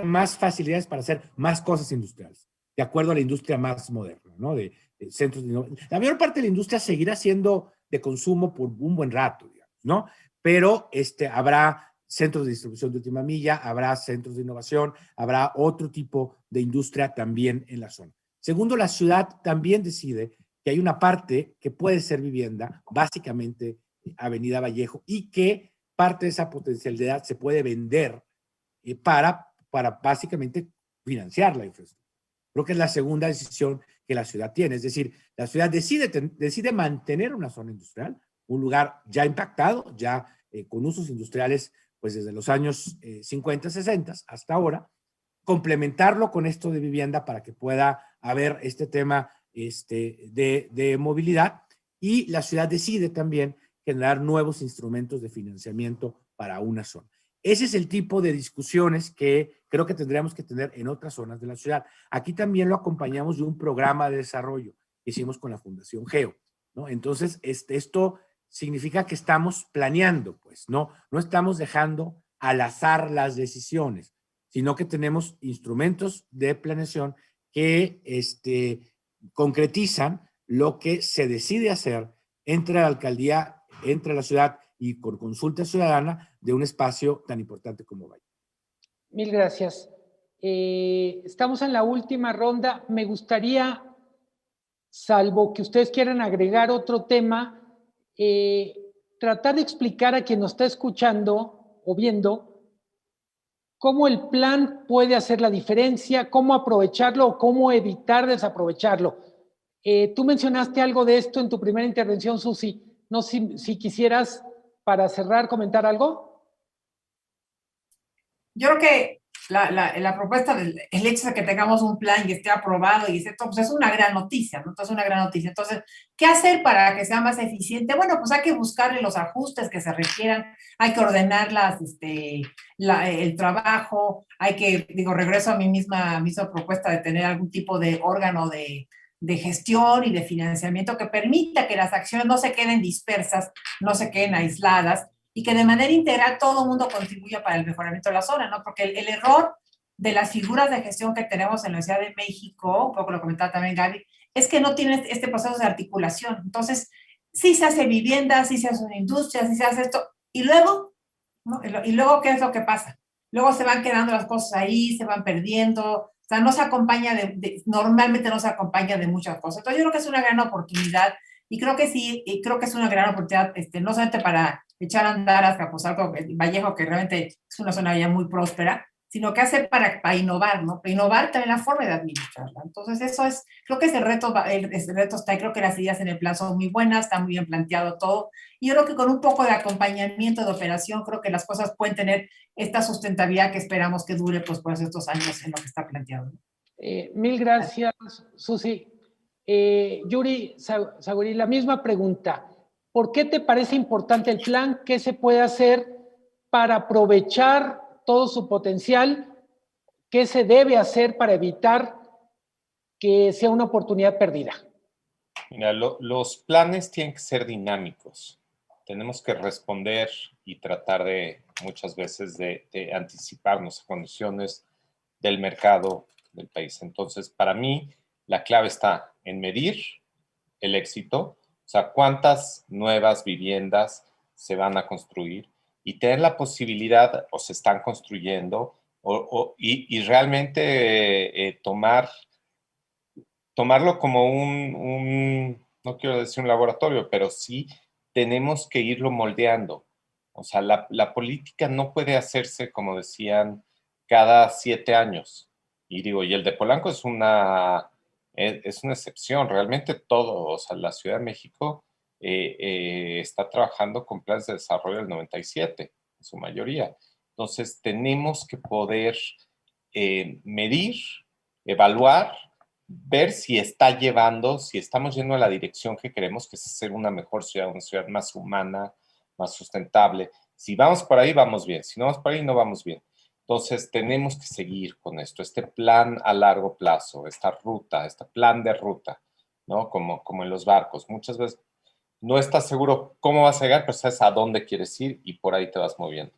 Más facilidades para hacer más cosas industriales, de acuerdo a la industria más moderna, ¿no? De centros de innovación. La mayor parte de la industria seguirá siendo de consumo por un buen rato, digamos, ¿no? Pero habrá centros de distribución de última milla, habrá centros de innovación, habrá otro tipo de industria también en la zona. Segundo, la ciudad también decide que hay una parte que puede ser vivienda, básicamente Avenida Vallejo, y que parte de esa potencialidad se puede vender para básicamente financiar la infraestructura. Creo que es la segunda decisión que la ciudad tiene. Es decir, la ciudad decide mantener una zona industrial, un lugar ya impactado, ya con usos industriales pues desde los años 50, 60 hasta ahora, complementarlo con esto de vivienda para que pueda haber este tema de movilidad, y la ciudad decide también generar nuevos instrumentos de financiamiento para una zona. Ese es el tipo de discusiones que creo que tendríamos que tener en otras zonas de la ciudad. Aquí también lo acompañamos de un programa de desarrollo que hicimos con la Fundación Geo, ¿no? Entonces, esto significa que estamos planeando, pues, no estamos dejando al azar las decisiones, sino que tenemos instrumentos de planeación que concretizan lo que se decide hacer entre la alcaldía, entre la ciudad y por consulta ciudadana de un espacio tan importante como Valle. Mil gracias. Estamos en la última ronda. Me gustaría, salvo que ustedes quieran agregar otro tema, tratar de explicar a quien nos está escuchando o viendo cómo el plan puede hacer la diferencia, cómo aprovecharlo o cómo evitar desaprovecharlo. Tú mencionaste algo de esto en tu primera intervención, Susi. No sé si quisieras, para cerrar, comentar algo. Yo creo que la propuesta, el hecho de que tengamos un plan y esté aprobado y esté todo, pues es una gran noticia, ¿no? Entonces, una gran noticia. Entonces, ¿qué hacer para que sea más eficiente? Bueno, pues hay que buscarle los ajustes que se requieran, hay que ordenar el trabajo, hay que, regreso a mi misma propuesta de tener algún tipo de órgano de gestión y de financiamiento que permita que las acciones no se queden dispersas, no se queden aisladas, y que de manera integral todo el mundo contribuya para el mejoramiento de la zona, ¿no? Porque el error de las figuras de gestión que tenemos en la Ciudad de México, un poco lo comentaba también Gaby, es que no tiene este proceso de articulación. Entonces, sí se hace vivienda, sí se hace una industria, sí se hace esto, y luego, ¿no? Y luego, ¿qué es lo que pasa? Luego se van quedando las cosas ahí, se van perdiendo, o sea, no se acompaña normalmente no se acompaña de muchas cosas. Entonces, yo creo que es una gran oportunidad, y creo que sí, y creo que es una gran oportunidad, no solamente para echar a andar a Azcapotzalco, Vallejo, que realmente es una zona ya muy próspera, sino que hace para innovar, ¿no? Para innovar también la forma de administrarla. Entonces, eso es, creo que ese reto está, y creo que las ideas en el plan son muy buenas, está muy bien planteado todo, y yo creo que con un poco de acompañamiento de operación, creo que las cosas pueden tener esta sustentabilidad que esperamos que dure, pues, por estos años en lo que está planteado, ¿no? Mil gracias, Susi. Yuri Zagurí, la misma pregunta. ¿Por qué te parece importante el plan? ¿Qué se puede hacer para aprovechar todo su potencial? ¿Qué se debe hacer para evitar que sea una oportunidad perdida? Mira, los planes tienen que ser dinámicos. Tenemos que responder y tratar muchas veces de anticiparnos a condiciones del mercado del país. Entonces, para mí, la clave está en medir el éxito. O sea, cuántas nuevas viviendas se van a construir y tener la posibilidad, o se están construyendo, y realmente tomarlo como no quiero decir un laboratorio, pero sí tenemos que irlo moldeando. O sea, la política no puede hacerse, como decían, cada 7 años. Y el de Polanco es una excepción. Realmente todo, o sea, la Ciudad de México está trabajando con planes de desarrollo del 97, en su mayoría. Entonces, tenemos que poder medir, evaluar, ver si estamos yendo a la dirección que queremos, que es hacer una mejor ciudad, una ciudad más humana, más sustentable. Si vamos por ahí, vamos bien. Si no vamos por ahí, no vamos bien. Entonces, tenemos que seguir con esto, este plan a largo plazo, esta ruta, este plan de ruta, ¿no? Como en los barcos. Muchas veces no estás seguro cómo vas a llegar, pero sabes a dónde quieres ir y por ahí te vas moviendo.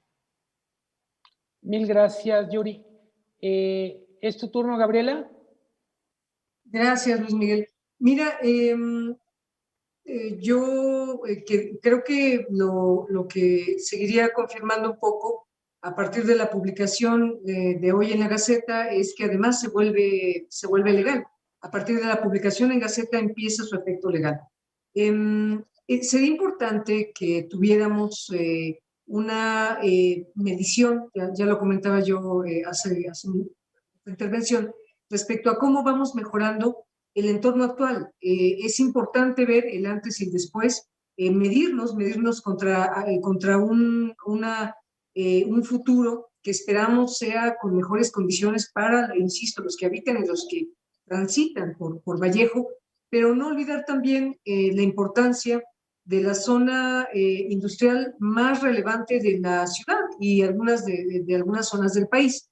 Mil gracias, Yuri. ¿Es tu turno, Gabriela? Gracias, Luis Miguel. Mira, yo creo que lo que seguiría confirmando un poco a partir de la publicación de hoy en la Gaceta es que además se vuelve legal. A partir de la publicación en Gaceta empieza su efecto legal. Sería importante que tuviéramos una medición, ya lo comentaba yo hace una intervención, respecto a cómo vamos mejorando el entorno actual. Es importante ver el antes y el después, medirnos contra un futuro que esperamos sea con mejores condiciones para, insisto, los que habitan y los que transitan por Vallejo, pero no olvidar también la importancia de la zona industrial más relevante de la ciudad y de algunas zonas del país.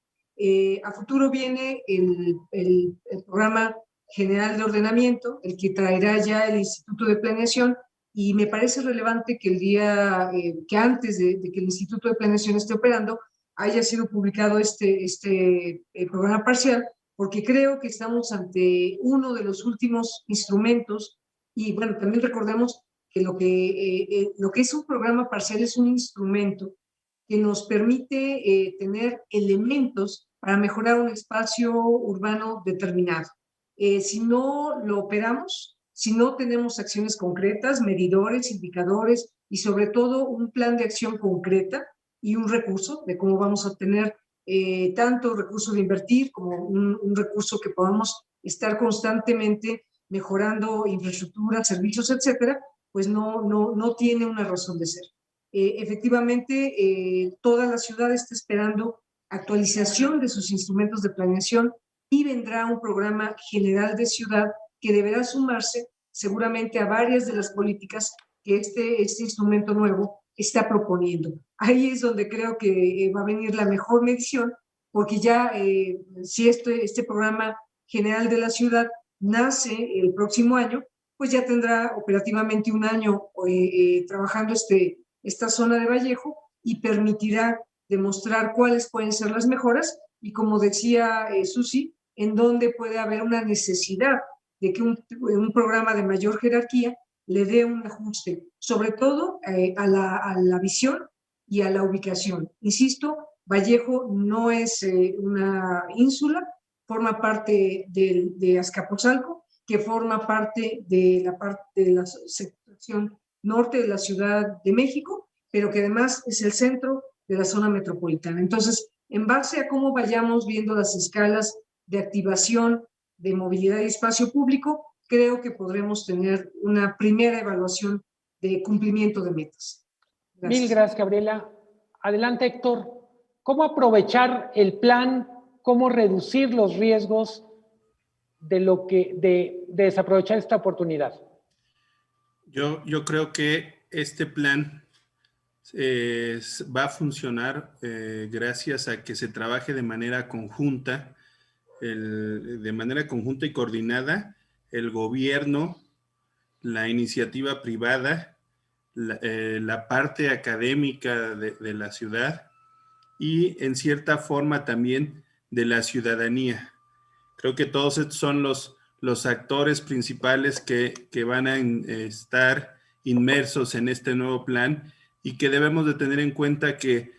A futuro viene el Programa General de Ordenamiento, el que traerá ya el Instituto de Planeación, y me parece relevante que el día, que antes de que el Instituto de Planeación esté operando, haya sido publicado este programa parcial, porque creo que estamos ante uno de los últimos instrumentos, y bueno, también recordemos que lo que es un programa parcial es un instrumento que nos permite tener elementos para mejorar un espacio urbano determinado. Si no lo operamos, si no tenemos acciones concretas, medidores, indicadores y sobre todo un plan de acción concreta y un recurso de cómo vamos a obtener tanto recurso de invertir como un recurso que podamos estar constantemente mejorando infraestructura, servicios, etcétera, pues no tiene una razón de ser. Efectivamente, toda la ciudad está esperando actualización de sus instrumentos de planeación y vendrá un programa general de ciudad que deberá sumarse seguramente a varias de las políticas que este instrumento nuevo está proponiendo. Ahí es donde creo que va a venir la mejor medición, porque ya si este programa general de la ciudad nace el próximo año, pues ya tendrá operativamente un año trabajando esta zona de Vallejo y permitirá demostrar cuáles pueden ser las mejoras y, como decía Susi, en dónde puede haber una necesidad de que un programa de mayor jerarquía le dé un ajuste, sobre todo a la visión y a la ubicación. Insisto, Vallejo no es una ínsula, forma parte de Azcapotzalco, que forma parte de la sección norte de la Ciudad de México, pero que además es el centro de la zona metropolitana. Entonces, en base a cómo vayamos viendo las escalas de activación de movilidad y espacio público, creo que podremos tener una primera evaluación de cumplimiento de metas. Gracias. Mil gracias, Gabriela. Adelante, Héctor. ¿Cómo aprovechar el plan? ¿Cómo reducir los riesgos de desaprovechar esta oportunidad? Yo creo que este plan va a funcionar gracias a que se trabaje de manera conjunta y coordinada el gobierno, la iniciativa privada, la parte académica de la ciudad y en cierta forma también de la ciudadanía. Creo que todos estos son los actores principales que van a estar inmersos en este nuevo plan y que debemos de tener en cuenta que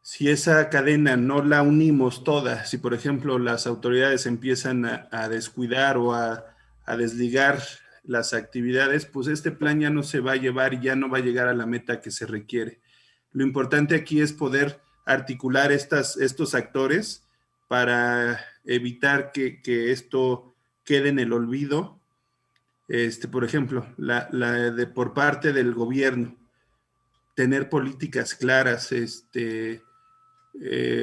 si esa cadena no la unimos toda, si por ejemplo las autoridades empiezan a descuidar o a desligar las actividades, pues este plan ya no se va a llevar y ya no va a llegar a la meta que se requiere. Lo importante aquí es poder articular estos actores para evitar que esto quede en el olvido. Por ejemplo, por parte del gobierno, tener políticas claras,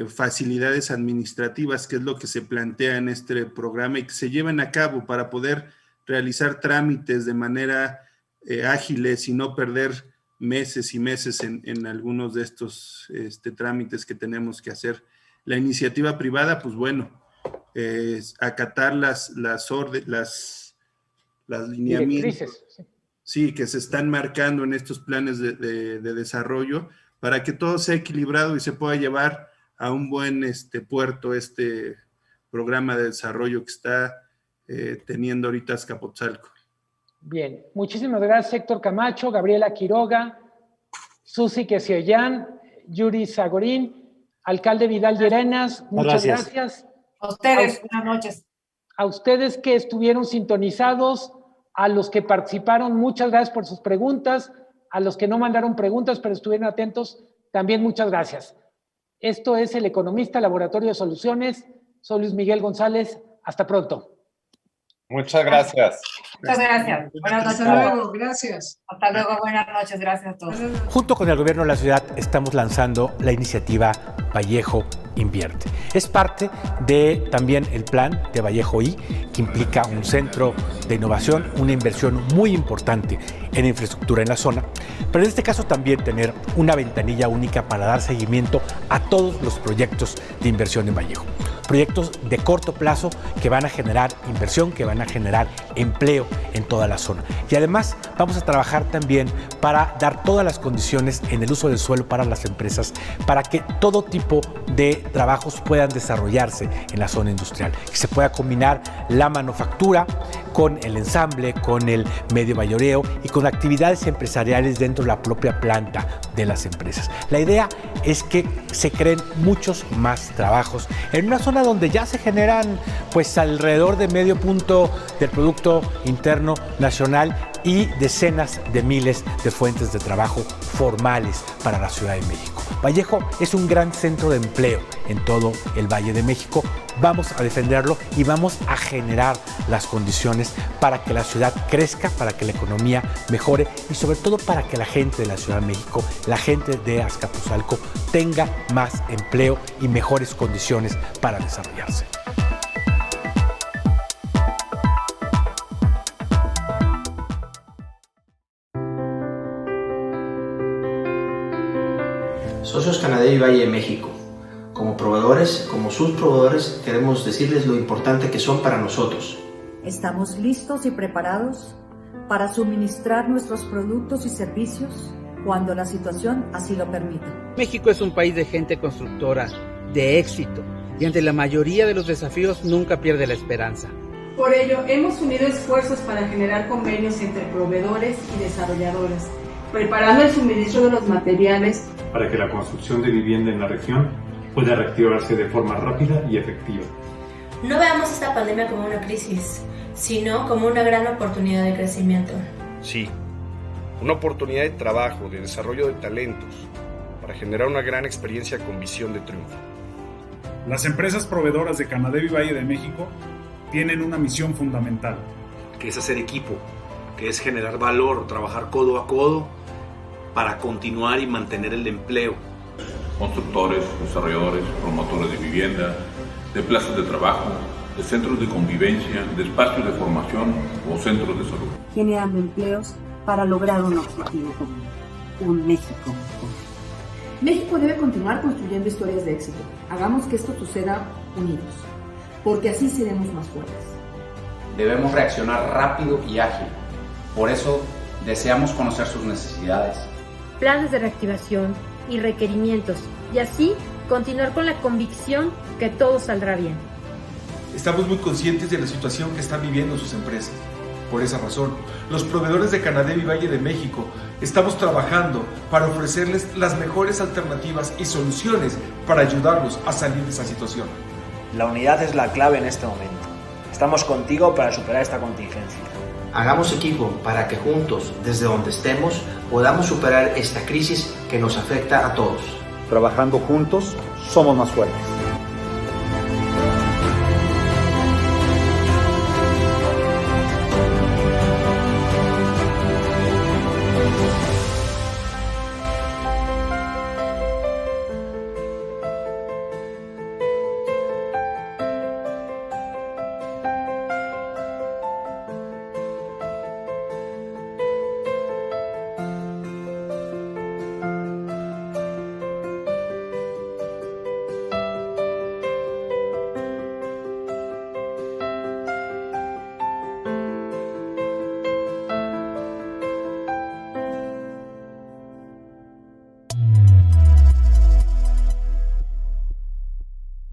facilidades administrativas, que es lo que se plantea en este programa y que se lleven a cabo para poder realizar trámites de manera ágiles y no perder meses y meses en algunos de estos trámites que tenemos que hacer. La iniciativa privada, pues bueno, acatar las lineamientos, sí, que se están marcando en estos planes de desarrollo para que todo sea equilibrado y se pueda llevar a un buen puerto este programa de desarrollo que está teniendo ahorita Azcapotzalco. Bien, muchísimas gracias, Héctor Camacho, Gabriela Quiroga, Susi Quesioyan, Yuri Zagorín, alcalde Vidal Llerenas, muchas gracias. A ustedes, buenas noches. A ustedes que estuvieron sintonizados, a los que participaron, muchas gracias por sus preguntas, a los que no mandaron preguntas pero estuvieron atentos, también muchas gracias. Esto es El Economista, Laboratorio de Soluciones. Soy Luis Miguel González. Hasta pronto. Muchas gracias. Muchas gracias. Buenas noches. Hasta luego, gracias. Hasta luego, buenas noches, gracias a todos. Junto con el gobierno de la ciudad estamos lanzando la iniciativa Vallejo Invierte. Es parte de también el plan de Vallejo I, que implica un centro de innovación, una inversión muy importante en infraestructura en la zona, pero en este caso también tener una ventanilla única para dar seguimiento a todos los proyectos de inversión en Vallejo. proyectos de corto plazo que van a generar inversión, que van a generar empleo en toda la zona. Y además vamos a trabajar también para dar todas las condiciones en el uso del suelo para las empresas, para que todo tipo de trabajos puedan desarrollarse en la zona industrial, que se pueda combinar la manufactura con el ensamble, con el medio mayoreo y con actividades empresariales dentro de la propia planta de las empresas. La idea es que se creen muchos más trabajos en una zona donde ya se generan pues alrededor de medio punto del Producto Interno Nacional y decenas de miles de fuentes de trabajo formales para la Ciudad de México. Vallejo es un gran centro de empleo en todo el Valle de México. Vamos a defenderlo y vamos a generar las condiciones para que la ciudad crezca, para que la economía mejore y sobre todo para que la gente de la Ciudad de México, la gente de Azcapotzalco, tenga más empleo y mejores condiciones para desarrollarse. Socios Canadevi Valle de México, como proveedores, como sus proveedores, queremos decirles lo importante que son para nosotros. Estamos listos y preparados para suministrar nuestros productos y servicios cuando la situación así lo permita. México es un país de gente constructora, de éxito, y ante la mayoría de los desafíos nunca pierde la esperanza. Por ello, hemos unido esfuerzos para generar convenios entre proveedores y desarrolladores, preparando el suministro de los materiales para que la construcción de vivienda en la región pueda reactivarse de forma rápida y efectiva. No veamos esta pandemia como una crisis, sino como una gran oportunidad de crecimiento. Sí, una oportunidad de trabajo, de desarrollo de talentos, para generar una gran experiencia con visión de triunfo. Las empresas proveedoras de Canadevi Valle de México tienen una misión fundamental, que es hacer equipo, que es generar valor, trabajar codo a codo para continuar y mantener el empleo. Constructores, desarrolladores, promotores de vivienda, de plazas de trabajo, de centros de convivencia, de espacios de formación o centros de salud. Generando empleos para lograr un objetivo común, un México mejor. México debe continuar construyendo historias de éxito. Hagamos que esto suceda unidos, porque así seremos más fuertes. Debemos reaccionar rápido y ágil. Por eso deseamos conocer sus necesidades, planes de reactivación y requerimientos, y así continuar con la convicción que todo saldrá bien. Estamos muy conscientes de la situación que están viviendo sus empresas. Por esa razón, los proveedores de Canadevi Valle de México estamos trabajando para ofrecerles las mejores alternativas y soluciones para ayudarlos a salir de esa situación. La unidad es la clave en este momento. Estamos contigo para superar esta contingencia. Hagamos equipo para que juntos, desde donde estemos, podamos superar esta crisis que nos afecta a todos. Trabajando juntos, somos más fuertes.